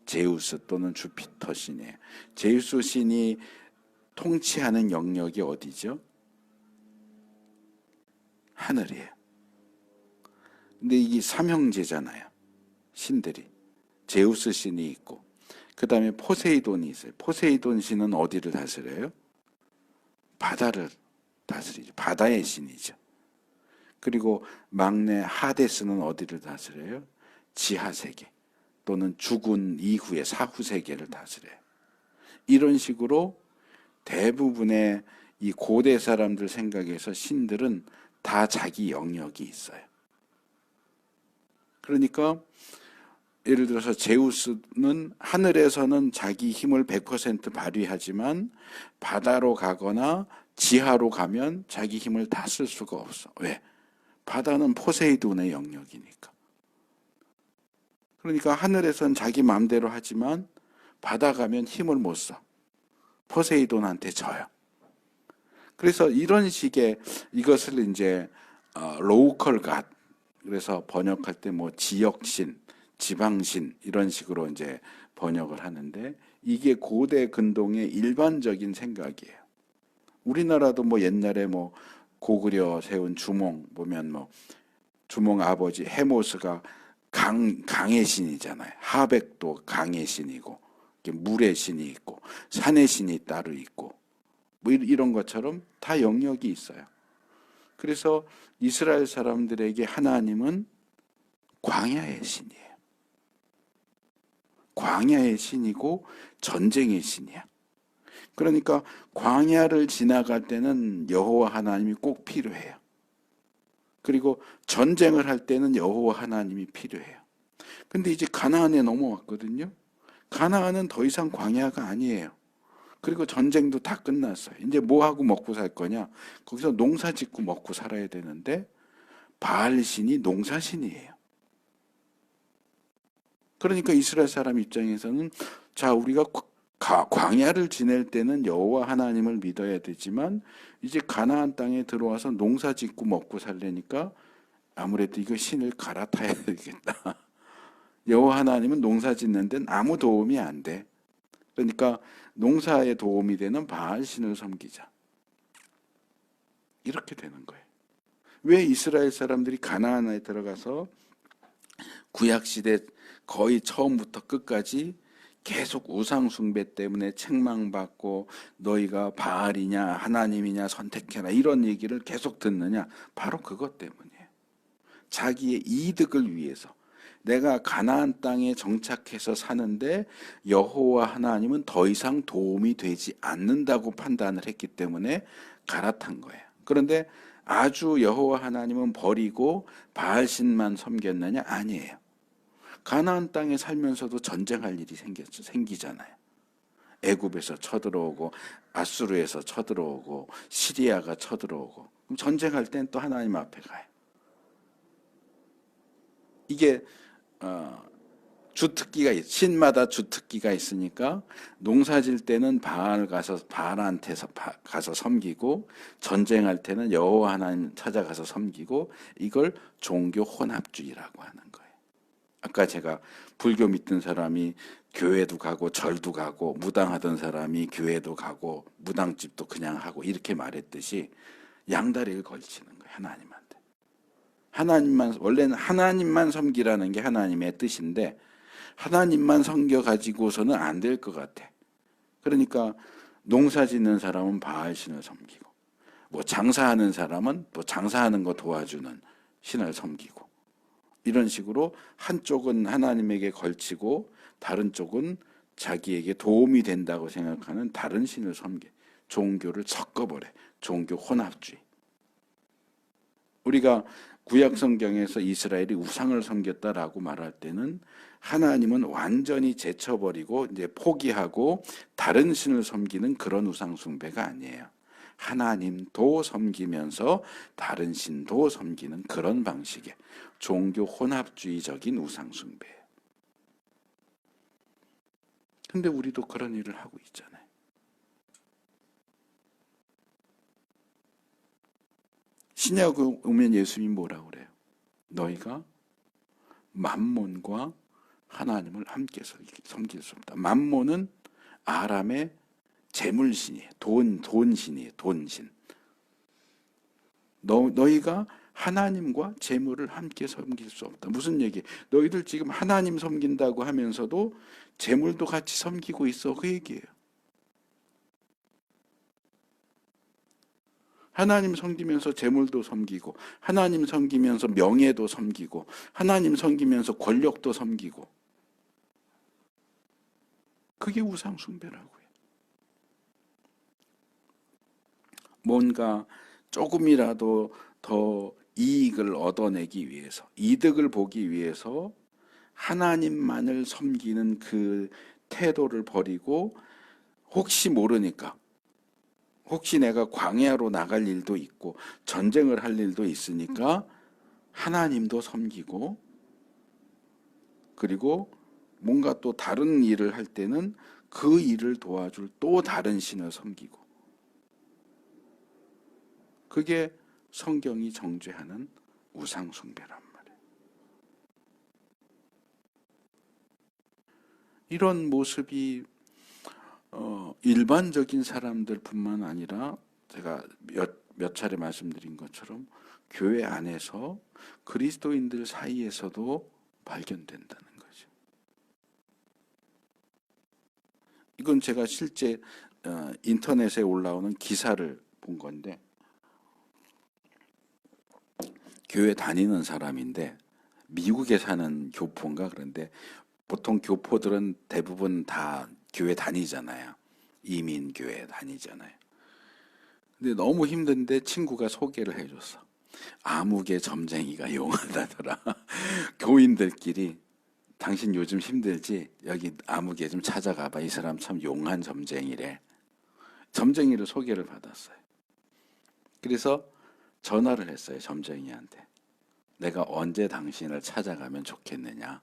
Speaker 1: 제우스 또는 주피터 신이에요. 제우스 신이 통치하는 영역이 어디죠? 하늘이에요. 근데 이게 삼형제잖아요. 신들이. 제우스 신이 있고 그 다음에 포세이돈이 있어요. 포세이돈 신은 어디를 다스려요? 바다를 다스리죠. 바다의 신이죠. 그리고 막내 하데스는 어디를 다스려요? 지하세계 또는 죽은 이후의 사후세계를 다스려요. 이런 식으로 대부분의 이 고대 사람들 생각에서 신들은 다 자기 영역이 있어요. 그러니까 예를 들어서 제우스는 하늘에서는 자기 힘을 100% 발휘하지만 바다로 가거나 지하로 가면 자기 힘을 다 쓸 수가 없어. 왜? 바다는 포세이돈의 영역이니까. 그러니까 하늘에서는 자기 마음대로 하지만 바다 가면 힘을 못 써. 포세이돈한테 져요. 그래서 이런 식의 이것을 이제 로컬 갓, 그래서 번역할 때 뭐 지역신, 지방신 이런 식으로 이제 번역을 하는데, 이게 고대 근동의 일반적인 생각이에요. 우리나라도 뭐 옛날에 뭐 고구려 세운 주몽 보면 뭐 주몽 아버지 해모스가 강의 신이잖아요. 하백도 강의 신이고 물의 신이 있고 산의 신이 따로 있고 뭐 이런 것처럼 다 영역이 있어요. 그래서 이스라엘 사람들에게 하나님은 광야의 신이에요. 광야의 신이고 전쟁의 신이야. 그러니까 광야를 지나갈 때는 여호와 하나님이 꼭 필요해요. 그리고 전쟁을 할 때는 여호와 하나님이 필요해요. 근데 이제 가나안에 넘어왔거든요. 가나안은 더 이상 광야가 아니에요. 그리고 전쟁도 다 끝났어요. 이제 뭐 하고 먹고 살 거냐? 거기서 농사 짓고 먹고 살아야 되는데 바알 신이 농사 신이에요. 그러니까 이스라엘 사람 입장에서는 자, 우리가 광야를 지낼 때는 여호와 하나님을 믿어야 되지만 이제 가나안 땅에 들어와서 농사 짓고 먹고 살려니까 아무래도 이거 신을 갈아타야 되겠다. 여호와 하나님은 농사 짓는 데는 아무 도움이 안 돼. 그러니까 농사에 도움이 되는 바알 신을 섬기자. 이렇게 되는 거예요. 왜 이스라엘 사람들이 가나안에 들어가서 구약시대 거의 처음부터 끝까지 계속 우상숭배 때문에 책망받고 너희가 바알이냐 하나님이냐 선택해라 이런 얘기를 계속 듣느냐? 바로 그것 때문이에요. 자기의 이득을 위해서. 내가 가나안 땅에 정착해서 사는데 여호와 하나님은 더 이상 도움이 되지 않는다고 판단을 했기 때문에 갈아탄 거예요. 그런데 아주 여호와 하나님은 버리고 바알신만 섬겼느냐? 아니에요. 가나안 땅에 살면서도 전쟁할 일이 생기잖아요. 애굽에서 쳐들어오고 아수르에서 쳐들어오고 시리아가 쳐들어오고, 그럼 전쟁할 땐 또 하나님 앞에 가요. 이게 주특기가 신마다 주특기가 있으니까 농사질 때는 바알한테 가서 섬기고 전쟁할 때는 여호와 하나님 찾아가서 섬기고, 이걸 종교 혼합주의라고 하는 거예요. 아까 제가 불교 믿던 사람이 교회도 가고 절도 가고 무당하던 사람이 교회도 가고 무당집도 그냥 하고 이렇게 말했듯이 양다리를 걸치는 거예요. 하나님한테. 원래는 하나님만 섬기라는 게 하나님의 뜻인데 하나님만 섬겨 가지고서는 안 될 것 같아. 그러니까 농사 짓는 사람은 바알신을 섬기고, 뭐 장사하는 사람은 뭐 장사하는 거 도와주는 신을 섬기고, 이런 식으로 한쪽은 하나님에게 걸치고 다른 쪽은 자기에게 도움이 된다고 생각하는 다른 신을 섬겨. 종교를 섞어버려. 종교 혼합주의. 우리가 구약 성경에서 이스라엘이 우상을 섬겼다라고 말할 때는 하나님은 완전히 제쳐버리고 이제 포기하고 다른 신을 섬기는 그런 우상 숭배가 아니에요. 하나님도 섬기면서 다른 신도 섬기는 그런 방식의 종교 혼합주의적인 우상 숭배예요. 근데 우리도 그런 일을 하고 있잖아요. 신약에 오면 예수님이 뭐라고 그래요? 너희가 맘몬과 하나님을 함께 섬길 수 없다. 맘몬은 아람의 재물신이에요. 돈신이에요. 돈신. 너희가 하나님과 재물을 함께 섬길 수 없다. 무슨 얘기? 너희들 지금 하나님 섬긴다고 하면서도 재물도 같이 섬기고 있어. 그 얘기예요. 하나님 섬기면서 재물도 섬기고, 하나님 섬기면서 명예도 섬기고, 하나님 섬기면서 권력도 섬기고. 그게 우상 숭배라고요. 뭔가 조금이라도 더 이익을 얻어내기 위해서, 이득을 보기 위해서 하나님만을 섬기는 그 태도를 버리고, 혹시 모르니까, 혹시 내가 광야로 나갈 일도 있고 전쟁을 할 일도 있으니까 하나님도 섬기고, 그리고 뭔가 또 다른 일을 할 때는 그 일을 도와줄 또 다른 신을 섬기고. 그게 성경이 정죄하는 우상 숭배란 말이에요. 이런 모습이 일반적인 사람들뿐만 아니라 제가 몇 차례 말씀드린 것처럼 교회 안에서 그리스도인들 사이에서도 발견된다는 거죠. 이건 제가 실제 인터넷에 올라오는 기사를 본 건데, 교회 다니는 사람인데 미국에 사는 교포인가. 그런데 보통 교포들은 대부분 다 교회 다니잖아요. 이민교회 다니잖아요. 근데 너무 힘든데 친구가 소개를 해줬어. 아무개 점쟁이가 용하다더라. 교인들끼리 당신 요즘 힘들지? 여기 아무개 좀 찾아가봐. 이 사람 참 용한 점쟁이래. 점쟁이를 소개를 받았어요. 그래서 전화를 했어요. 점쟁이한테. 내가 언제 당신을 찾아가면 좋겠느냐.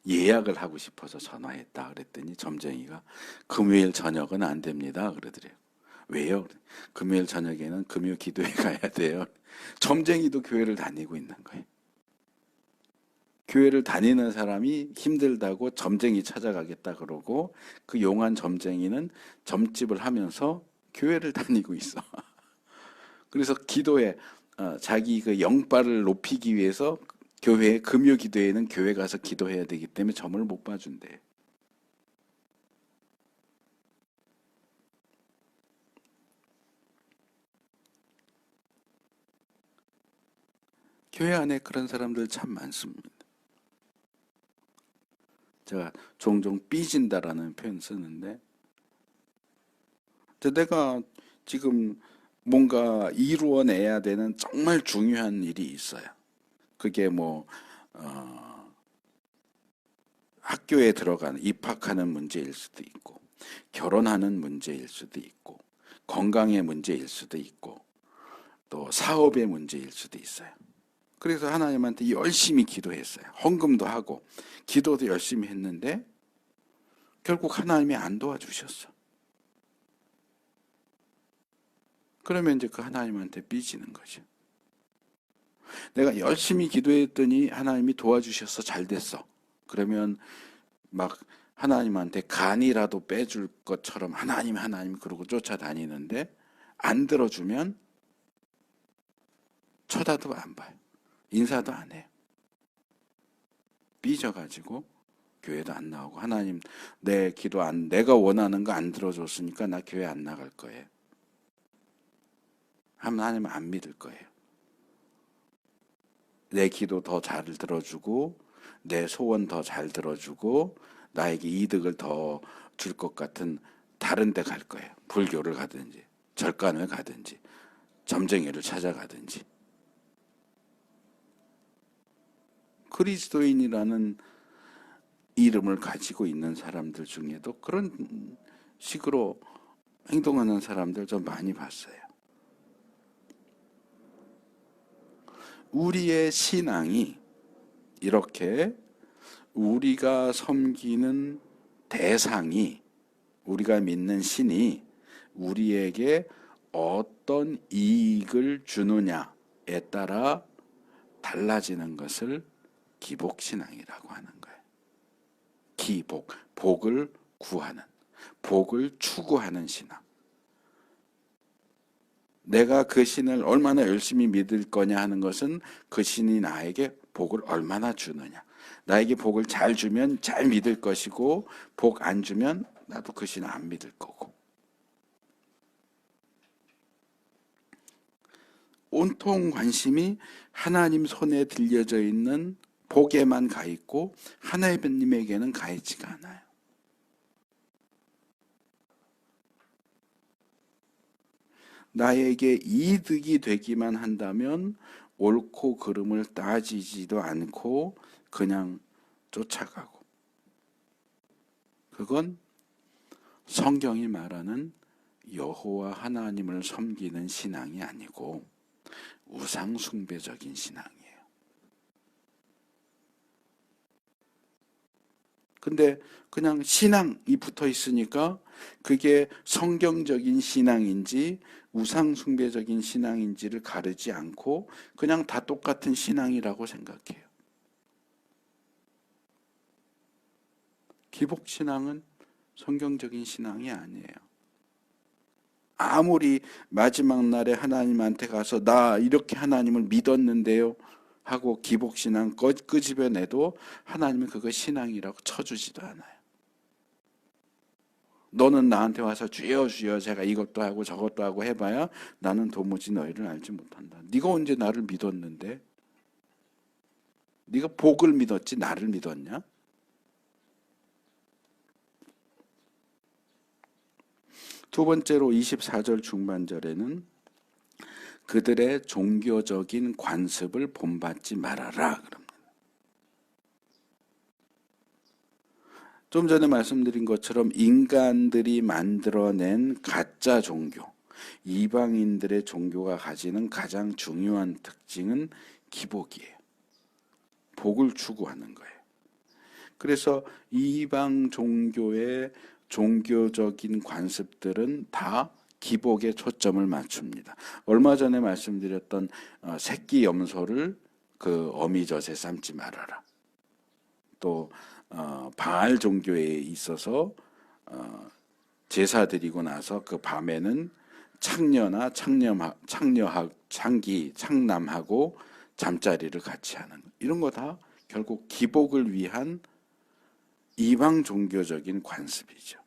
Speaker 1: 예약을 하고 싶어서 전화했다. 그랬더니 점쟁이가 금요일 저녁은 안 됩니다. 그러더래요. 왜요? 금요일 저녁에는 금요 기도회 가야 돼요. 점쟁이도 교회를 다니고 있는 거예요. 교회를 다니는 사람이 힘들다고 점쟁이 찾아가겠다 그러고, 그 용한 점쟁이는 점집을 하면서 교회를 다니고 있어. 그래서 기도회, 자기 그 영빨을 높이기 위해서 교회 금요 기도회는 교회 가서 기도해야 되기 때문에 점을 못 봐준대. 교회 안에 그런 사람들 참 많습니다. 제가 종종 삐진다라는 표현 쓰는데, 내가 지금 뭔가 이루어내야 되는 정말 중요한 일이 있어요. 그게 뭐 학교에 들어가는 입학하는 문제일 수도 있고, 결혼하는 문제일 수도 있고, 건강의 문제일 수도 있고, 또 사업의 문제일 수도 있어요. 그래서 하나님한테 열심히 기도했어요. 헌금도 하고 기도도 열심히 했는데 결국 하나님이 안 도와주셨어. 그러면 이제 그 하나님한테 삐지는 거죠. 내가 열심히 기도했더니 하나님이 도와주셔서 잘 됐어. 그러면 막 하나님한테 간이라도 빼줄 것처럼 하나님 그러고 쫓아다니는데, 안 들어주면 쳐다도 안 봐요. 인사도 안 해요. 삐져가지고 교회도 안 나오고, 하나님 내 기도 내가 원하는 거 안 들어줬으니까 나 교회 안 나갈 거예요. 하나님은 안 믿을 거예요. 내 기도 더 잘 들어주고 내 소원 더 잘 들어주고 나에게 이득을 더 줄 것 같은 다른 데 갈 거예요. 불교를 가든지 절간을 가든지 점쟁이를 찾아가든지. 그리스도인이라는 이름을 가지고 있는 사람들 중에도 그런 식으로 행동하는 사람들 좀 많이 봤어요. 우리의 신앙이 이렇게 우리가 섬기는 대상이, 우리가 믿는 신이 우리에게 어떤 이익을 주느냐에 따라 달라지는 것을 기복신앙이라고 하는 거예요. 기복, 복을 구하는, 복을 추구하는 신앙. 내가 그 신을 얼마나 열심히 믿을 거냐 하는 것은 그 신이 나에게 복을 얼마나 주느냐. 나에게 복을 잘 주면 잘 믿을 것이고 복 안 주면 나도 그 신을 안 믿을 거고. 온통 관심이 하나님 손에 들려져 있는 복에만 가 있고 하나님에게는 가 있지가 않아요. 나에게 이득이 되기만 한다면 옳고 그름을 따지지도 않고 그냥 쫓아가고, 그건 성경이 말하는 여호와 하나님을 섬기는 신앙이 아니고 우상 숭배적인 신앙이에요. 근데 그냥 신앙이 붙어 있으니까 그게 성경적인 신앙인지 우상 숭배적인 신앙인지를 가르지 않고 그냥 다 똑같은 신앙이라고 생각해요. 기복신앙은 성경적인 신앙이 아니에요. 아무리 마지막 날에 하나님한테 가서 나 이렇게 하나님을 믿었는데요 하고 기복신앙 끄집어내도 하나님은 그거 신앙이라고 쳐주지도 않아요. 너는 나한테 와서 주여 주여 제가 이것도 하고 저것도 하고 해봐야 나는 도무지 너희를 알지 못한다. 네가 언제 나를 믿었는데? 네가 복을 믿었지 나를 믿었냐? 두 번째로 24절 중반절에는 그들의 종교적인 관습을 본받지 말아라 그럽니다. 좀 전에 말씀드린 것처럼 인간들이 만들어낸 가짜 종교, 이방인들의 종교가 가지는 가장 중요한 특징은 기복이에요. 복을 추구하는 거예요. 그래서 이방 종교의 종교적인 관습들은 다 기복에 초점을 맞춥니다. 얼마 전에 말씀드렸던 새끼 염소를 그 어미젖에 삶지 말아라. 또 바알 종교에 있어서 제사 드리고 나서 그 밤에는 창녀나 창남하고 잠자리를 같이 하는 이런 거 다 결국 기복을 위한 이방 종교적인 관습이죠.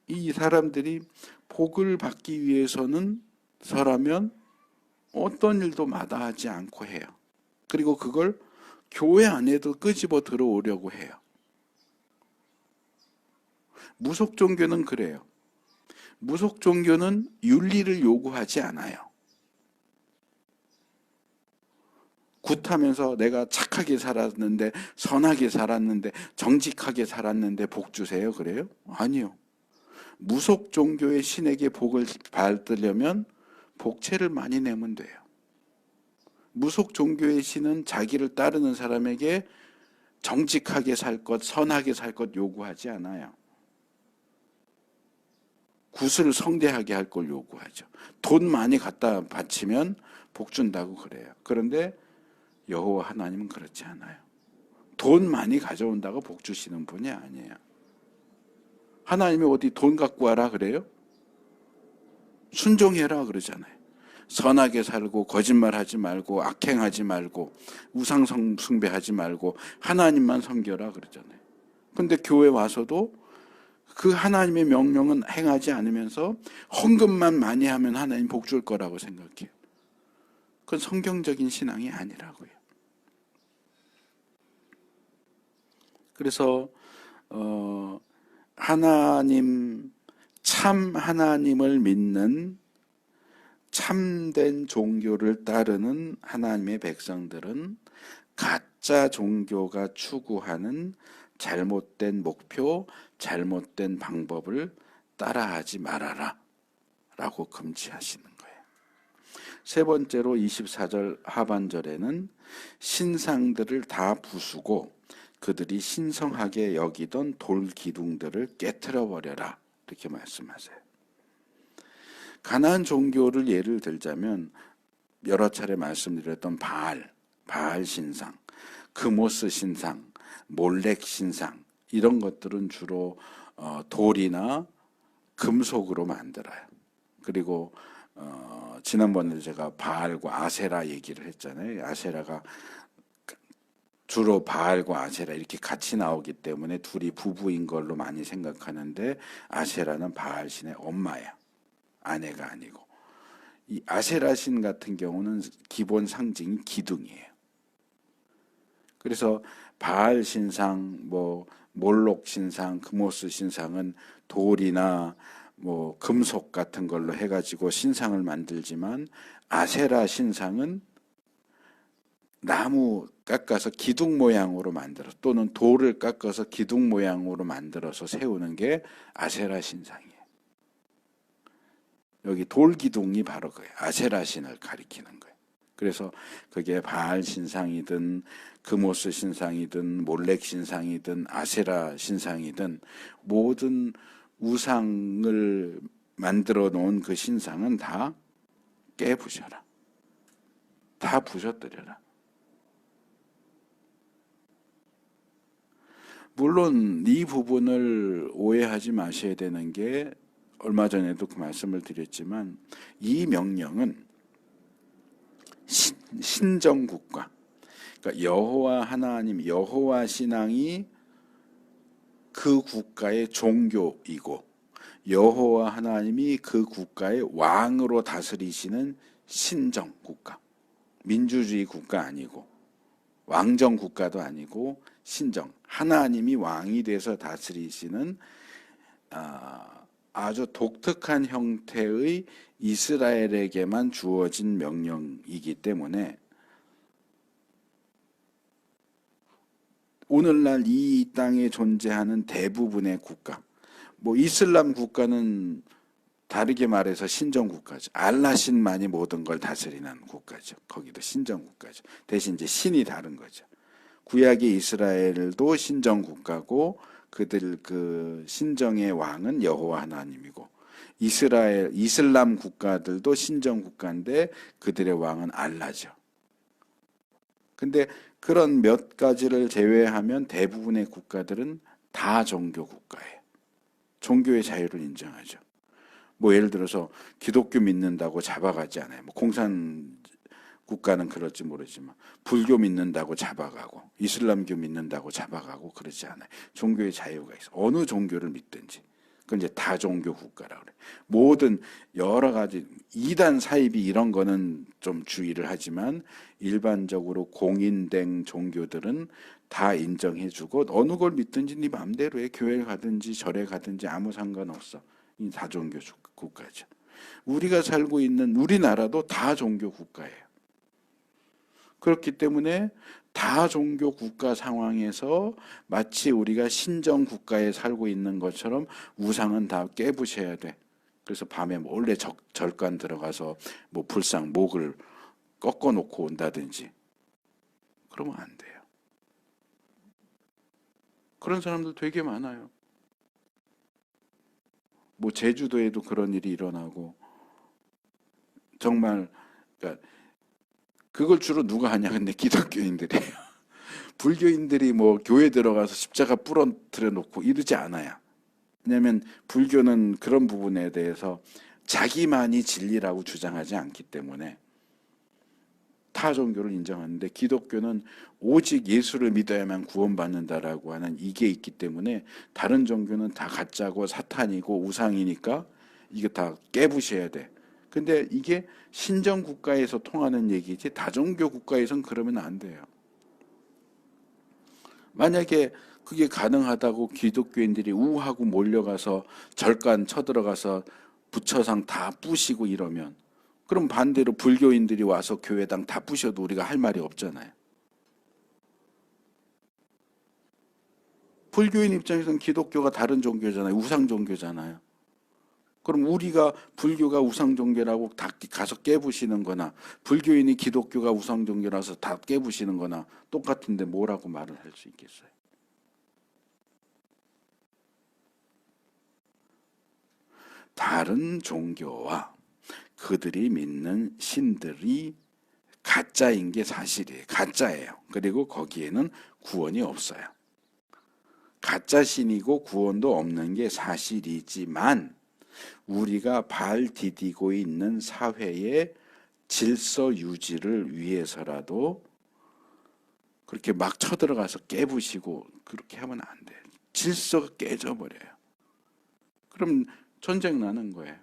Speaker 1: 이 사람들이 복을 받기 위해서는 서라면 어떤 일도 마다하지 않고 해요. 그리고 그걸 교회 안에도 끄집어 들어오려고 해요. 무속 종교는 그래요. 무속 종교는 윤리를 요구하지 않아요. 굿하면서 내가 착하게 살았는데 선하게 살았는데 정직하게 살았는데 복 주세요 그래요? 아니요. 무속 종교의 신에게 복을 받으려면 복채를 많이 내면 돼요. 무속 종교의 신은 자기를 따르는 사람에게 정직하게 살 것, 선하게 살 것 요구하지 않아요. 굿을 성대하게 할 걸 요구하죠. 돈 많이 갖다 바치면 복 준다고 그래요. 그런데 여호와 하나님은 그렇지 않아요. 돈 많이 가져온다고 복 주시는 분이 아니에요. 하나님이 어디 돈 갖고 와라 그래요? 순종해라 그러잖아요. 선하게 살고 거짓말하지 말고 악행하지 말고 우상 숭배하지 말고 하나님만 섬겨라 그러잖아요. 근데 교회 와서도 그 하나님의 명령은 행하지 않으면서 헌금만 많이 하면 하나님 복 줄 거라고 생각해요. 그건 성경적인 신앙이 아니라고요. 그래서 하나님, 참 하나님을 믿는 참된 종교를 따르는 하나님의 백성들은 가짜 종교가 추구하는 잘못된 목표, 잘못된 방법을 따라하지 말아라 라고 금지하시는 거예요. 세 번째로 24절 하반절에는 신상들을 다 부수고 그들이 신성하게 여기던 돌 기둥들을 깨트려 버려라 이렇게 말씀하세요. 가나안 종교를 예를 들자면 여러 차례 말씀드렸던 바알 신상, 그모스 신상, 몰렉 신상 이런 것들은 주로 돌이나 금속으로 만들어요. 그리고 지난번에 제가 바알과 아세라 얘기를 했잖아요. 아세라가 주로 바알과 아세라 이렇게 같이 나오기 때문에 둘이 부부인 걸로 많이 생각하는데 아세라는 바알 신의 엄마야. 아내가 아니고. 이 아세라 신 같은 경우는 기본 상징이 기둥이에요. 그래서 바알 신상, 몰록 신상, 그모스 신상은 돌이나 금속 같은 걸로 해가지고 신상을 만들지만 아세라 신상은 나무 깎아서 기둥 모양으로 만들어 또는 돌을 깎아서 기둥 모양으로 만들어서 세우는 게 아세라 신상이에요. 여기 돌 기둥이 바로 그예요. 아세라 신을 가리키는 거예요. 그래서 그게 바알 신상이든 그모스 신상이든 몰렉 신상이든 아세라 신상이든 모든 우상을 만들어 놓은 그 신상은 다 깨부셔라. 다 부셔뜨려라. 물론 이 부분을 오해하지 마셔야 되는 게 얼마 전에도 그 말씀을 드렸지만 이 명령은 신정국가, 그러니까 여호와 하나님, 여호와 신앙이 그 국가의 종교이고 여호와 하나님이 그 국가의 왕으로 다스리시는 신정국가, 민주주의 국가 아니고 왕정 국가도 아니고 신정, 하나님이 왕이 돼서 다스리시는 아주 독특한 형태의 이스라엘에게만 주어진 명령이기 때문에 오늘날 이 땅에 존재하는 대부분의 국가, 이슬람 국가는 다르게 말해서 신정국가죠. 알라신만이 모든 걸 다스리는 국가죠. 거기도 신정국가죠. 대신 이제 신이 다른 거죠. 구약의 이스라엘도 신정국가고 그들 그 신정의 왕은 여호와 하나님이고 이슬람 국가들도 신정국가인데 그들의 왕은 알라죠. 근데 그런 몇 가지를 제외하면 대부분의 국가들은 다 종교 국가예요. 종교의 자유를 인정하죠. 예를 들어서 기독교 믿는다고 잡아가지 않아요. 공산 국가는 그럴지 모르지만 불교 믿는다고 잡아가고 이슬람교 믿는다고 잡아가고 그러지 않아요. 종교의 자유가 있어. 어느 종교를 믿든지. 그건 이제 다종교 국가라 그래. 모든 여러 가지 이단 사이비 이런 거는 좀 주의를 하지만 일반적으로 공인된 종교들은 다 인정해주고 어느 걸 믿든지 네 마음대로 해. 교회 가든지 절에 가든지 아무 상관없어. 이 다종교 국가죠. 우리가 살고 있는 우리나라도 다종교 국가예요. 그렇기 때문에 다종교 국가 상황에서 마치 우리가 신정 국가에 살고 있는 것처럼 우상은 다 깨부셔야 돼. 그래서 밤에 몰래 절간 들어가서 불상 목을 꺾어 놓고 온다든지 그러면 안 돼요. 그런 사람들 되게 많아요. 제주도에도 그런 일이 일어나고 정말 그러니까 그걸 주로 누가 하냐? 근데 기독교인들이에요. 불교인들이 교회 들어가서 십자가 부러뜨려 놓고 이러지 않아요. 왜냐하면 불교는 그런 부분에 대해서 자기만이 진리라고 주장하지 않기 때문에 타 종교를 인정하는데 기독교는 오직 예수를 믿어야만 구원받는다라고 하는 이게 있기 때문에 다른 종교는 다 가짜고 사탄이고 우상이니까 이게 다 깨부셔야 돼. 근데 이게 신정 국가에서 통하는 얘기지 다종교 국가에선 그러면 안 돼요. 만약에 그게 가능하다고 기독교인들이 우하고 몰려가서 절간 쳐들어가서 부처상 다 부시고 이러면, 그럼 반대로 불교인들이 와서 교회당 다 부셔도 우리가 할 말이 없잖아요. 불교인 입장에서는 기독교가 다른 종교잖아요. 우상 종교잖아요. 그럼 우리가 불교가 우상 종교라고 다 가서 깨부시는 거나, 불교인이 기독교가 우상 종교라서 다 깨부시는 거나 똑같은데 뭐라고 말을 할 수 있겠어요? 다른 종교와 그들이 믿는 신들이 가짜인 게 사실이에요. 가짜예요. 그리고 거기에는 구원이 없어요. 가짜 신이고 구원도 없는 게 사실이지만, 우리가 발 디디고 있는 사회의 질서 유지를 위해서라도 그렇게 막 쳐들어가서 깨부시고 그렇게 하면 안 돼요. 질서가 깨져버려요. 그럼 전쟁 나는 거예요.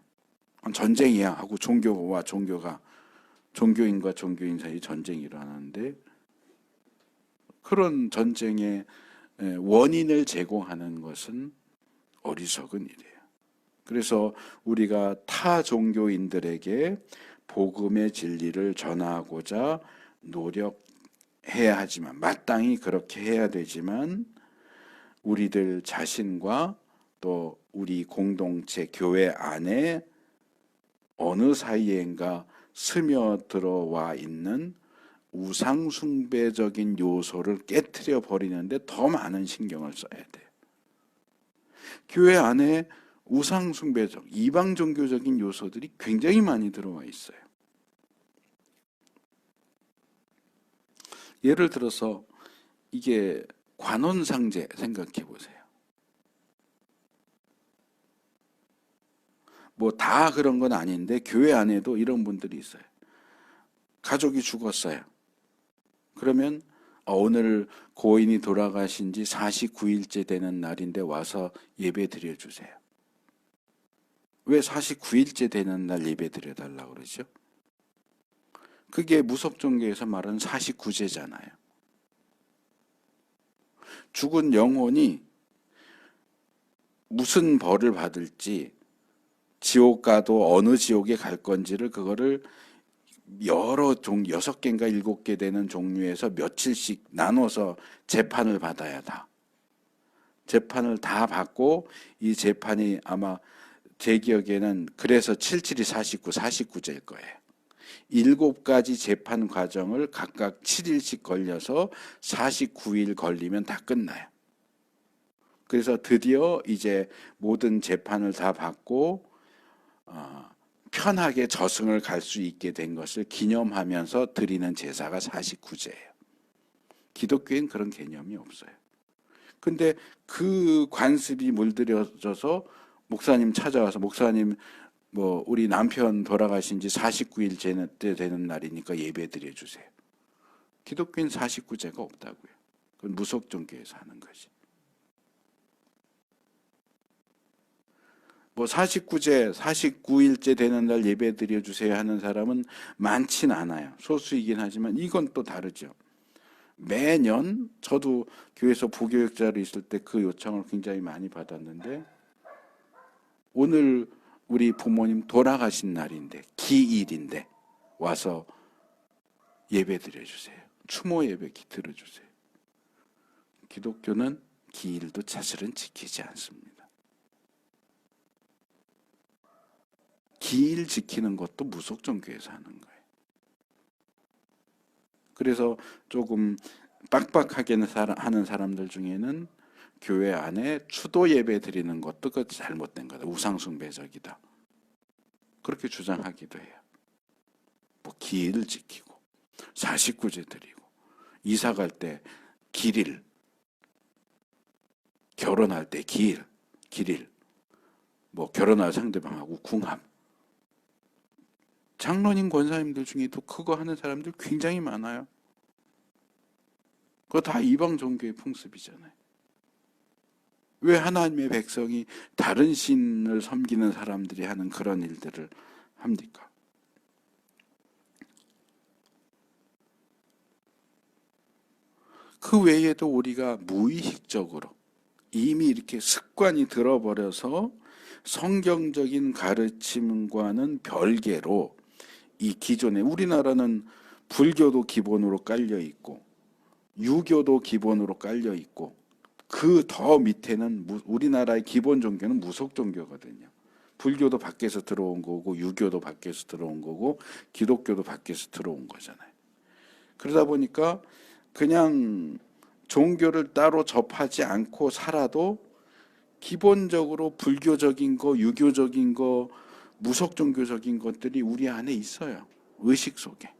Speaker 1: 전쟁이야 하고 종교와 종교가, 종교인과 종교인 사이 전쟁이 일어나는데, 그런 전쟁의 원인을 제공하는 것은 어리석은 일이에요. 그래서 우리가 타 종교인들에게 복음의 진리를 전하고자 노력해야 하지만, 마땅히 그렇게 해야 되지만, 우리들 자신과 또 우리 공동체 교회 안에 어느 사이엔가 스며들어와 있는 우상숭배적인 요소를 깨트려 버리는데 더 많은 신경을 써야 돼요. 교회 안에 우상숭배적, 이방 종교적인 요소들이 굉장히 많이 들어와 있어요. 예를 들어서 이게 관원상제 생각해 보세요. 뭐 다 그런 건 아닌데 교회 안에도 이런 분들이 있어요. 가족이 죽었어요. 그러면 오늘 고인이 돌아가신 지 49일째 되는 날인데 와서 예배 드려주세요. 왜 49일째 되는 날 예배 드려달라고 그러죠? 그게 무속종교에서 말하는 49제잖아요. 죽은 영혼이 무슨 벌을 받을지, 지옥 가도 어느 지옥에 갈 건지를, 그거를 여러 6개인가 7개 되는 종류에서 며칠씩 나눠서 재판을 받아야 다. 재판을 다 받고, 이 재판이 아마 제 기억에는 그래서 77이 49제일 거예요. 7가지 재판 과정을 각각 7일씩 걸려서 49일 걸리면 다 끝나요. 그래서 드디어 이제 모든 재판을 다 받고 편하게 저승을 갈 수 있게 된 것을 기념하면서 드리는 제사가 49제예요. 기독교엔 그런 개념이 없어요. 근데 그 관습이 물들여져서 목사님 찾아와서, 목사님 뭐 우리 남편 돌아가신 지 49일째 되는 날이니까 예배 드려주세요. 기독교인 49제가 없다고요. 그건 무속종교에서 하는 것이. 뭐 49제, 49일째 되는 날 예배 드려주세요 하는 사람은 많진 않아요. 소수이긴 하지만 이건 또 다르죠. 매년 저도 교회에서 부교육자로 있을 때 그 요청을 굉장히 많이 받았는데, 오늘 우리 부모님 돌아가신 날인데, 기일인데 와서 예배 드려주세요. 추모 예배 들어주세요. 기독교는 기일도 사실은 지키지 않습니다. 기일 지키는 것도 무속종교에서 하는 거예요. 그래서 조금 빡빡하게 하는 사람들 중에는 교회 안에 추도 예배 드리는 것도 그 잘못된 거다. 우상숭배적이다. 그렇게 주장하기도 해요. 뭐 기일을 지키고 49제 드리고 이사 갈 때 길일, 결혼할 때 길일, 뭐 결혼할 상대방하고 궁합. 장로님 권사님들 중에도 그거 하는 사람들 굉장히 많아요. 그거 다 이방 종교의 풍습이잖아요. 왜 하나님의 백성이 다른 신을 섬기는 사람들이 하는 그런 일들을 합니까? 그 외에도 우리가 무의식적으로 이미 이렇게 습관이 들어버려서 성경적인 가르침과는 별개로 이 기존에 우리나라는 불교도 기본으로 깔려 있고 유교도 기본으로 깔려 있고 그 더 밑에는 우리나라의 기본 종교는 무속 종교거든요. 불교도 밖에서 들어온 거고 유교도 밖에서 들어온 거고 기독교도 밖에서 들어온 거잖아요. 그러다 보니까 그냥 종교를 따로 접하지 않고 살아도 기본적으로 불교적인 거, 유교적인 거, 무속 종교적인 것들이 우리 안에 있어요. 의식 속에.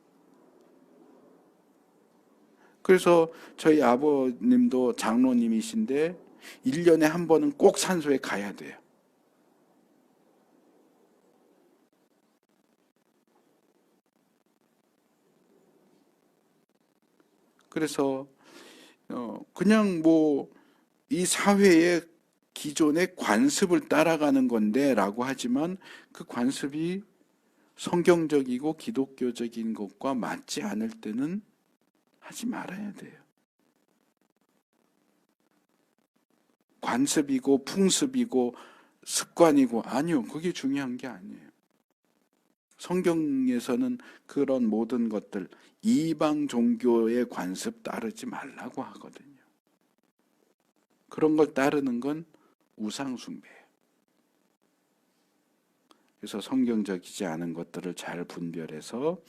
Speaker 1: 그래서 저희 아버님도 장로님이신데 1년에 한 번은 꼭 산소에 가야 돼요. 그래서 그냥 뭐 이 사회의 기존의 관습을 따라가는 건데 라고 하지만 그 관습이 성경적이고 기독교적인 것과 맞지 않을 때는 하지 말아야 돼요. 관습이고 풍습이고 습관이고 아니요. 그게 중요한 게 아니에요. 성경에서는 그런 모든 것들 이방 종교의 관습 따르지 말라고 하거든요. 그런 걸 따르는 건 우상 숭배예요. 그래서 성경적이지 않은 것들을 잘 분별해서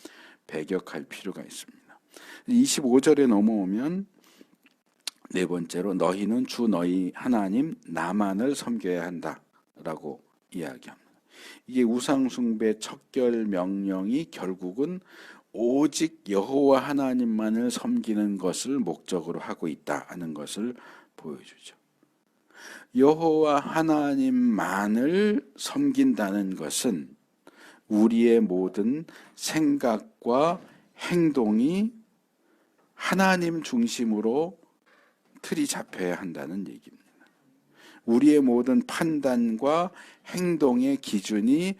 Speaker 1: 배격할 필요가 있습니다. 25절에 넘어오면 네 번째로 너희는 주 너희 하나님 나만을 섬겨야 한다라고 이야기합니다. 이게 우상 숭배 척결 명령이 결국은 오직 여호와 하나님만을 섬기는 것을 목적으로 하고 있다 하는 것을 보여주죠. 여호와 하나님만을 섬긴다는 것은 우리의 모든 생각과 행동이 하나님 중심으로 틀이 잡혀야 한다는 얘기입니다. 우리의 모든 판단과 행동의 기준이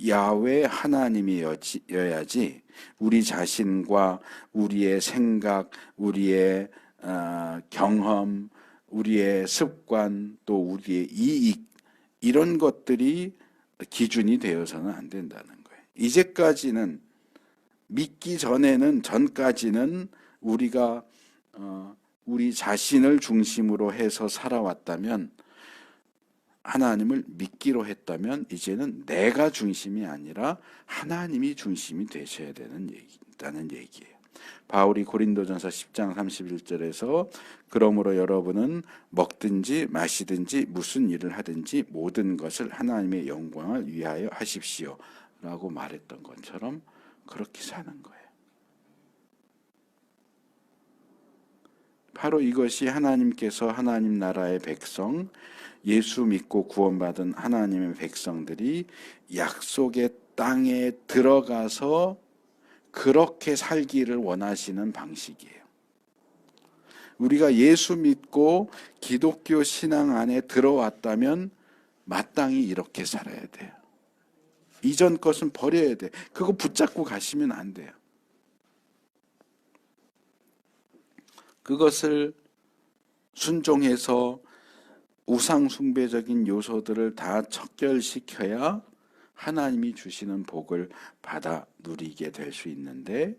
Speaker 1: 야훼 하나님이어야지 우리 자신과 우리의 생각, 우리의 경험, 우리의 습관, 또 우리의 이익 이런 것들이 기준이 되어서는 안 된다는 거예요. 이제까지는 믿기 전까지는 우리가 우리 자신을 중심으로 해서 살아왔다면 하나님을 믿기로 했다면 이제는 내가 중심이 아니라 하나님이 중심이 되셔야 되는 얘기다는 얘기예요. 바울이 고린도전서 10장 31절에서 그러므로 여러분은 먹든지 마시든지 무슨 일을 하든지 모든 것을 하나님의 영광을 위하여 하십시오 라고 말했던 것처럼 그렇게 사는 거예요. 바로 이것이 하나님께서 하나님 나라의 백성, 예수 믿고 구원받은 하나님의 백성들이 약속의 땅에 들어가서 그렇게 살기를 원하시는 방식이에요. 우리가 예수 믿고 기독교 신앙 안에 들어왔다면 마땅히 이렇게 살아야 돼요. 이전 것은 버려야 돼. 그거 붙잡고 가시면 안 돼요. 그것을 순종해서 우상 숭배적인 요소들을 다 척결시켜야 하나님이 주시는 복을 받아 누리게 될 수 있는데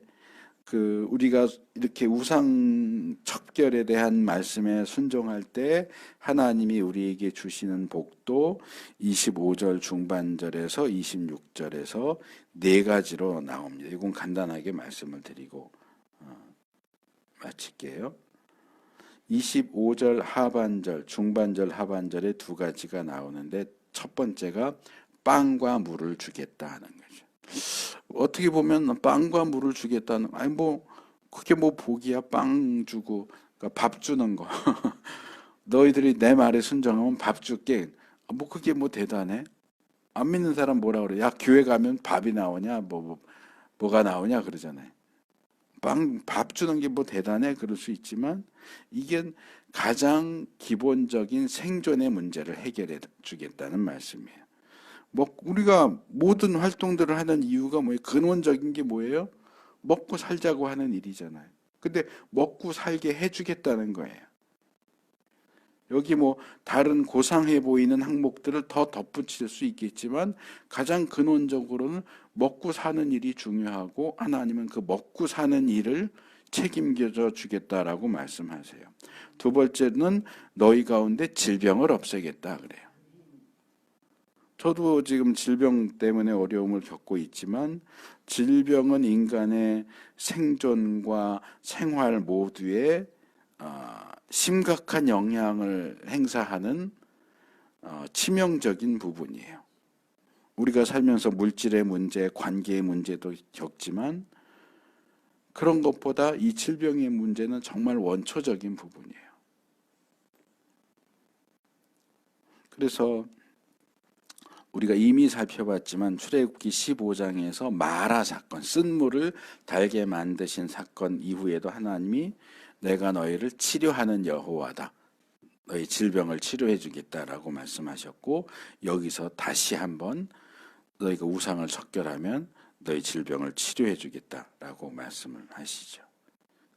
Speaker 1: 우리가 이렇게 우상 척결에 대한 말씀에 순종할 때 하나님이 우리에게 주시는 복도 25절 중반절에서 26절에서 네 가지로 나옵니다. 이건 간단하게 말씀을 드리고 마칠게요. 25절 하반절, 중반절 하반절에 두 가지가 나오는데 첫 번째가 빵과 물을 주겠다 하는 거죠. 어떻게 보면 빵과 물을 주겠다는 아니 뭐 그게 뭐 복이야. 빵 주고 그러니까 밥 주는 거. 너희들이 내 말에 순종하면 밥 줄게. 뭐 그게 뭐 대단해? 안 믿는 사람 뭐라 그래? 야 교회 가면 밥이 나오냐? 뭐가 나오냐 그러잖아요. 밥 주는 게 뭐 대단해? 그럴 수 있지만 이게 가장 기본적인 생존의 문제를 해결해 주겠다는 말씀이에요. 뭐 우리가 모든 활동들을 하는 이유가 뭐예요? 근원적인 게 뭐예요? 먹고 살자고 하는 일이잖아요. 근데 먹고 살게 해주겠다는 거예요. 여기 뭐 다른 고상해 보이는 항목들을 더 덧붙일 수 있겠지만 가장 근원적으로는 먹고 사는 일이 중요하고 하나님은 그 먹고 사는 일을 책임져 주겠다라고 말씀하세요. 두 번째는 너희 가운데 질병을 없애겠다 그래요. 저도 지금 질병 때문에 어려움을 겪고 있지만 질병은 인간의 생존과 생활 모두에 심각한 영향을 행사하는 치명적인 부분이에요. 우리가 살면서 물질의 문제, 관계의 문제도 겪지만 그런 것보다 이 질병의 문제는 정말 원초적인 부분이에요. 그래서 우리가 이미 살펴봤지만 출애굽기 15장에서 마라 사건, 쓴물을 달게 만드신 사건 이후에도 하나님이 내가 너희를 치료하는 여호와다. 너희 질병을 치료해 주겠다라고 말씀하셨고 여기서 다시 한번 너희가 우상을 척결하면 너희 질병을 치료해 주겠다라고 말씀을 하시죠.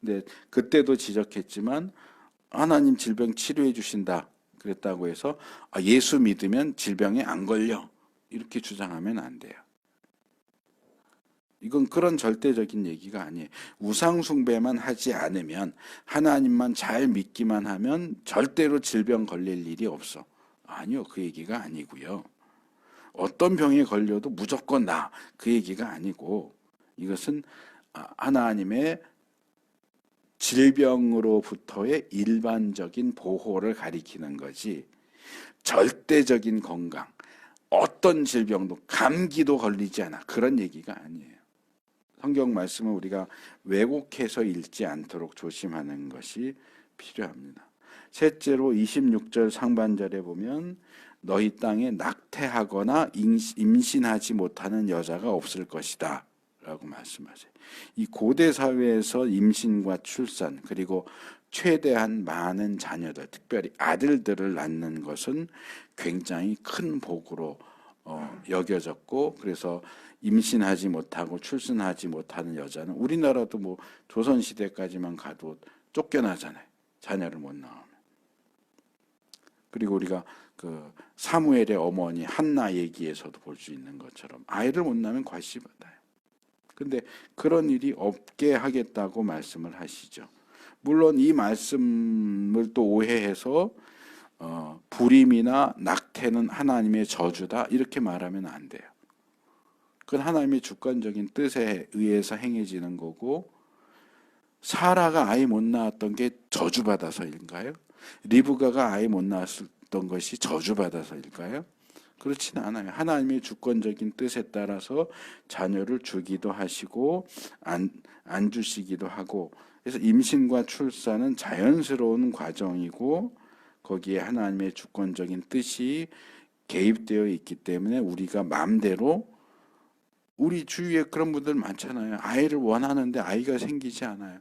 Speaker 1: 근데 그때도 지적했지만 하나님 질병 치료해 주신다. 그랬다고 해서 예수 믿으면 질병에 안 걸려 이렇게 주장하면 안 돼요. 이건 그런 절대적인 얘기가 아니에요. 우상 숭배만 하지 않으면 하나님만 잘 믿기만 하면 절대로 질병 걸릴 일이 없어. 아니요, 그 얘기가 아니고요. 어떤 병에 걸려도 무조건 나, 그 얘기가 아니고 이것은 하나님의 질병으로부터의 일반적인 보호를 가리키는 거지 절대적인 건강, 어떤 질병도 감기도 걸리지 않아 그런 얘기가 아니에요. 성경 말씀을 우리가 왜곡해서 읽지 않도록 조심하는 것이 필요합니다. 셋째로 26절 상반절에 보면 너희 땅에 낙태하거나 임신하지 못하는 여자가 없을 것이다 라고 말씀하세요. 이 고대 사회에서 임신과 출산 그리고 최대한 많은 자녀들, 특별히 아들들을 낳는 것은 굉장히 큰 복으로 여겨졌고 그래서 임신하지 못하고 출산하지 못하는 여자는 우리나라도 뭐 조선시대까지만 가도 쫓겨나잖아요. 자녀를 못 낳으면. 그리고 우리가 그 사무엘의 어머니 한나 얘기에서도 볼 수 있는 것처럼 아이를 못 낳으면 괄시받아요. 근데 그런 일이 없게 하겠다고 말씀을 하시죠. 물론 이 말씀을 또 오해해서 불임이나 낙태는 하나님의 저주다 이렇게 말하면 안 돼요. 그건 하나님의 주권적인 뜻에 의해서 행해지는 거고 사라가 아이 못 낳았던 게 저주받아서일까요? 리브가가 아이 못 낳았던 것이 저주받아서일까요? 그렇지는 않아요. 하나님의 주권적인 뜻에 따라서 자녀를 주기도 하시고 안 주시기도 하고 그래서 임신과 출산은 자연스러운 과정이고 거기에 하나님의 주권적인 뜻이 개입되어 있기 때문에 우리가 마음대로 우리 주위에 그런 분들 많잖아요. 아이를 원하는데 아이가 생기지 않아요.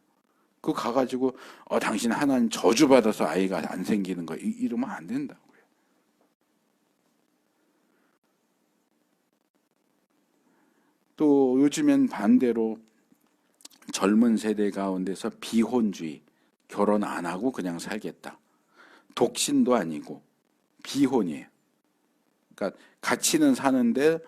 Speaker 1: 그거 가가지고 당신 하나님 저주받아서 아이가 안 생기는 거 이러면 안 된다고요. 또 요즘엔 반대로 젊은 세대 가운데서 비혼주의, 결혼 안 하고 그냥 살겠다. 독신도 아니고 비혼이에요. 그러니까 같이는 사는데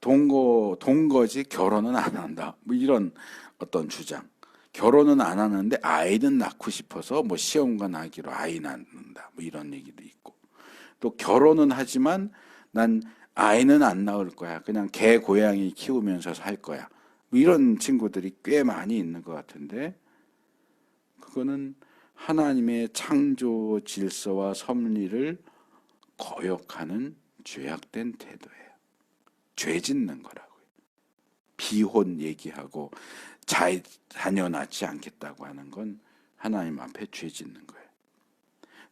Speaker 1: 동거지 결혼은 안 한다. 뭐 이런 어떤 주장. 결혼은 안 하는데 아이는 낳고 싶어서 뭐 시험관 나기로 아이 낳는다. 뭐 이런 얘기도 있고. 또 결혼은 하지만 난 아이는 안 낳을 거야. 그냥 개 고양이 키우면서 살 거야. 뭐 이런 친구들이 꽤 많이 있는 것 같은데 그거는 하나님의 창조 질서와 섭리를 거역하는 죄악된 태도예요. 죄 짓는 거라고요. 비혼 얘기하고 자녀 낳지 않겠다고 하는 건 하나님 앞에 죄 짓는 거예요.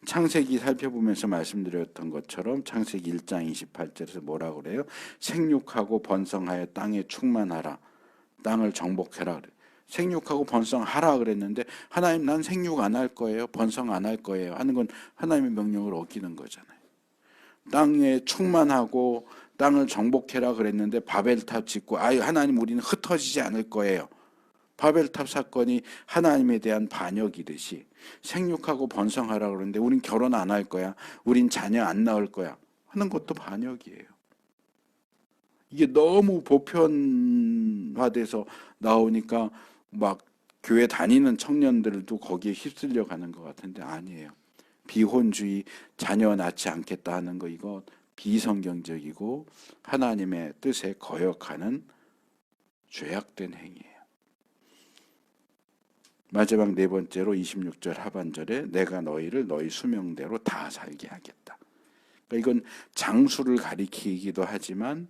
Speaker 1: 창세기 살펴보면서 말씀드렸던 것처럼 창세기 1장 28절에서 뭐라고 그래요? 생육하고 번성하여 땅에 충만하라. 땅을 정복해라 그래요. 생육하고 번성하라 그랬는데 하나님 난 생육 안 할 거예요. 번성 안 할 거예요. 하는 건 하나님의 명령을 어기는 거잖아요. 땅에 충만하고 땅을 정복해라 그랬는데 바벨탑 짓고 하나님 우리는 흩어지지 않을 거예요. 바벨탑 사건이 하나님에 대한 반역이듯이 생육하고 번성하라 그러는데 우린 결혼 안 할 거야, 우린 자녀 안 낳을 거야 하는 것도 반역이에요. 이게 너무 보편화돼서 나오니까 막 교회 다니는 청년들도 거기에 휩쓸려 가는 것 같은데 아니에요. 비혼주의, 자녀 낳지 않겠다 하는 거 이거 비성경적이고 하나님의 뜻에 거역하는 죄악된 행위예요. 마지막 네 번째로 26절 하반절에 내가 너희를 너희 수명대로 다 살게 하겠다. 그러니까 이건 장수를 가리키기도 하지만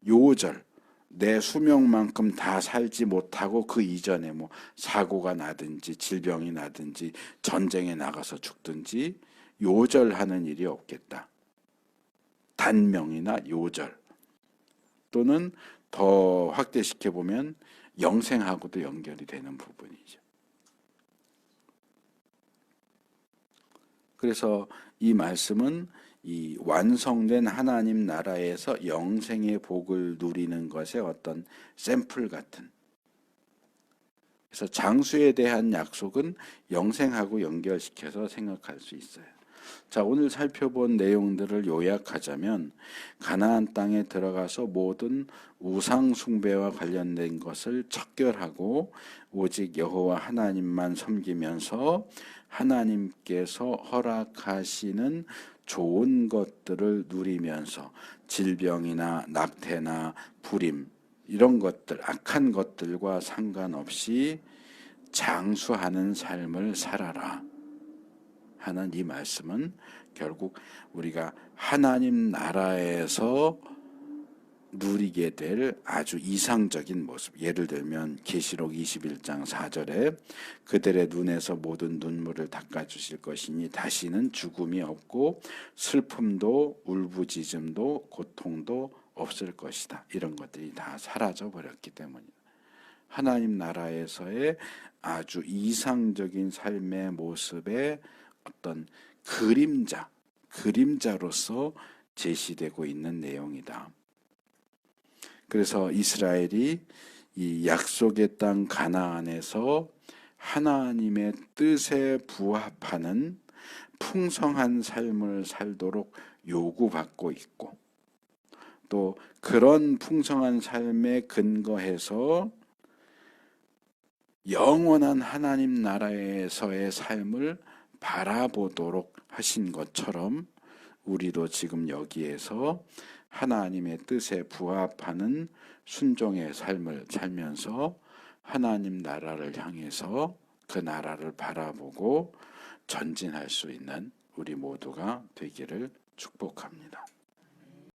Speaker 1: 요절 내 수명만큼 다 살지 못하고 그 이전에 뭐 사고가 나든지 질병이 나든지 전쟁에 나가서 죽든지 요절하는 일이 없겠다. 단명이나 요절 또는 더 확대시켜 보면 영생하고도 연결이 되는 부분이죠. 그래서 이 말씀은 이 완성된 하나님 나라에서 영생의 복을 누리는 것의 어떤 샘플 같은. 그래서 장수에 대한 약속은 영생하고 연결시켜서 생각할 수 있어요. 자, 오늘 살펴본 내용들을 요약하자면 가나안 땅에 들어가서 모든 우상 숭배와 관련된 것을 척결하고 오직 여호와 하나님만 섬기면서 하나님께서 허락하시는 좋은 것들을 누리면서 질병이나 낙태나 불임 이런 것들, 악한 것들과 상관없이 장수하는 삶을 살아라 하는 이 말씀은 결국 우리가 하나님 나라에서 누리게 될 아주 이상적인 모습. 예를 들면 계시록 21장 4절에 그들의 눈에서 모든 눈물을 닦아주실 것이니 다시는 죽음이 없고 슬픔도 울부짖음도 고통도 없을 것이다. 이런 것들이 다 사라져 버렸기 때문이다. 하나님 나라에서의 아주 이상적인 삶의 모습의 어떤 그림자로서 제시되고 있는 내용이다. 그래서 이스라엘이 이 약속의 땅 가나안에서 하나님의 뜻에 부합하는 풍성한 삶을 살도록 요구받고 있고 또 그런 풍성한 삶에 근거해서 영원한 하나님 나라에서의 삶을 바라보도록 하신 것처럼 우리도 지금 여기에서 하나님의 뜻에 부합하는 순종의 삶을 살면서 하나님 나라를 향해서 그 나라를 바라보고 전진할 수 있는 우리 모두가 되기를 축복합니다.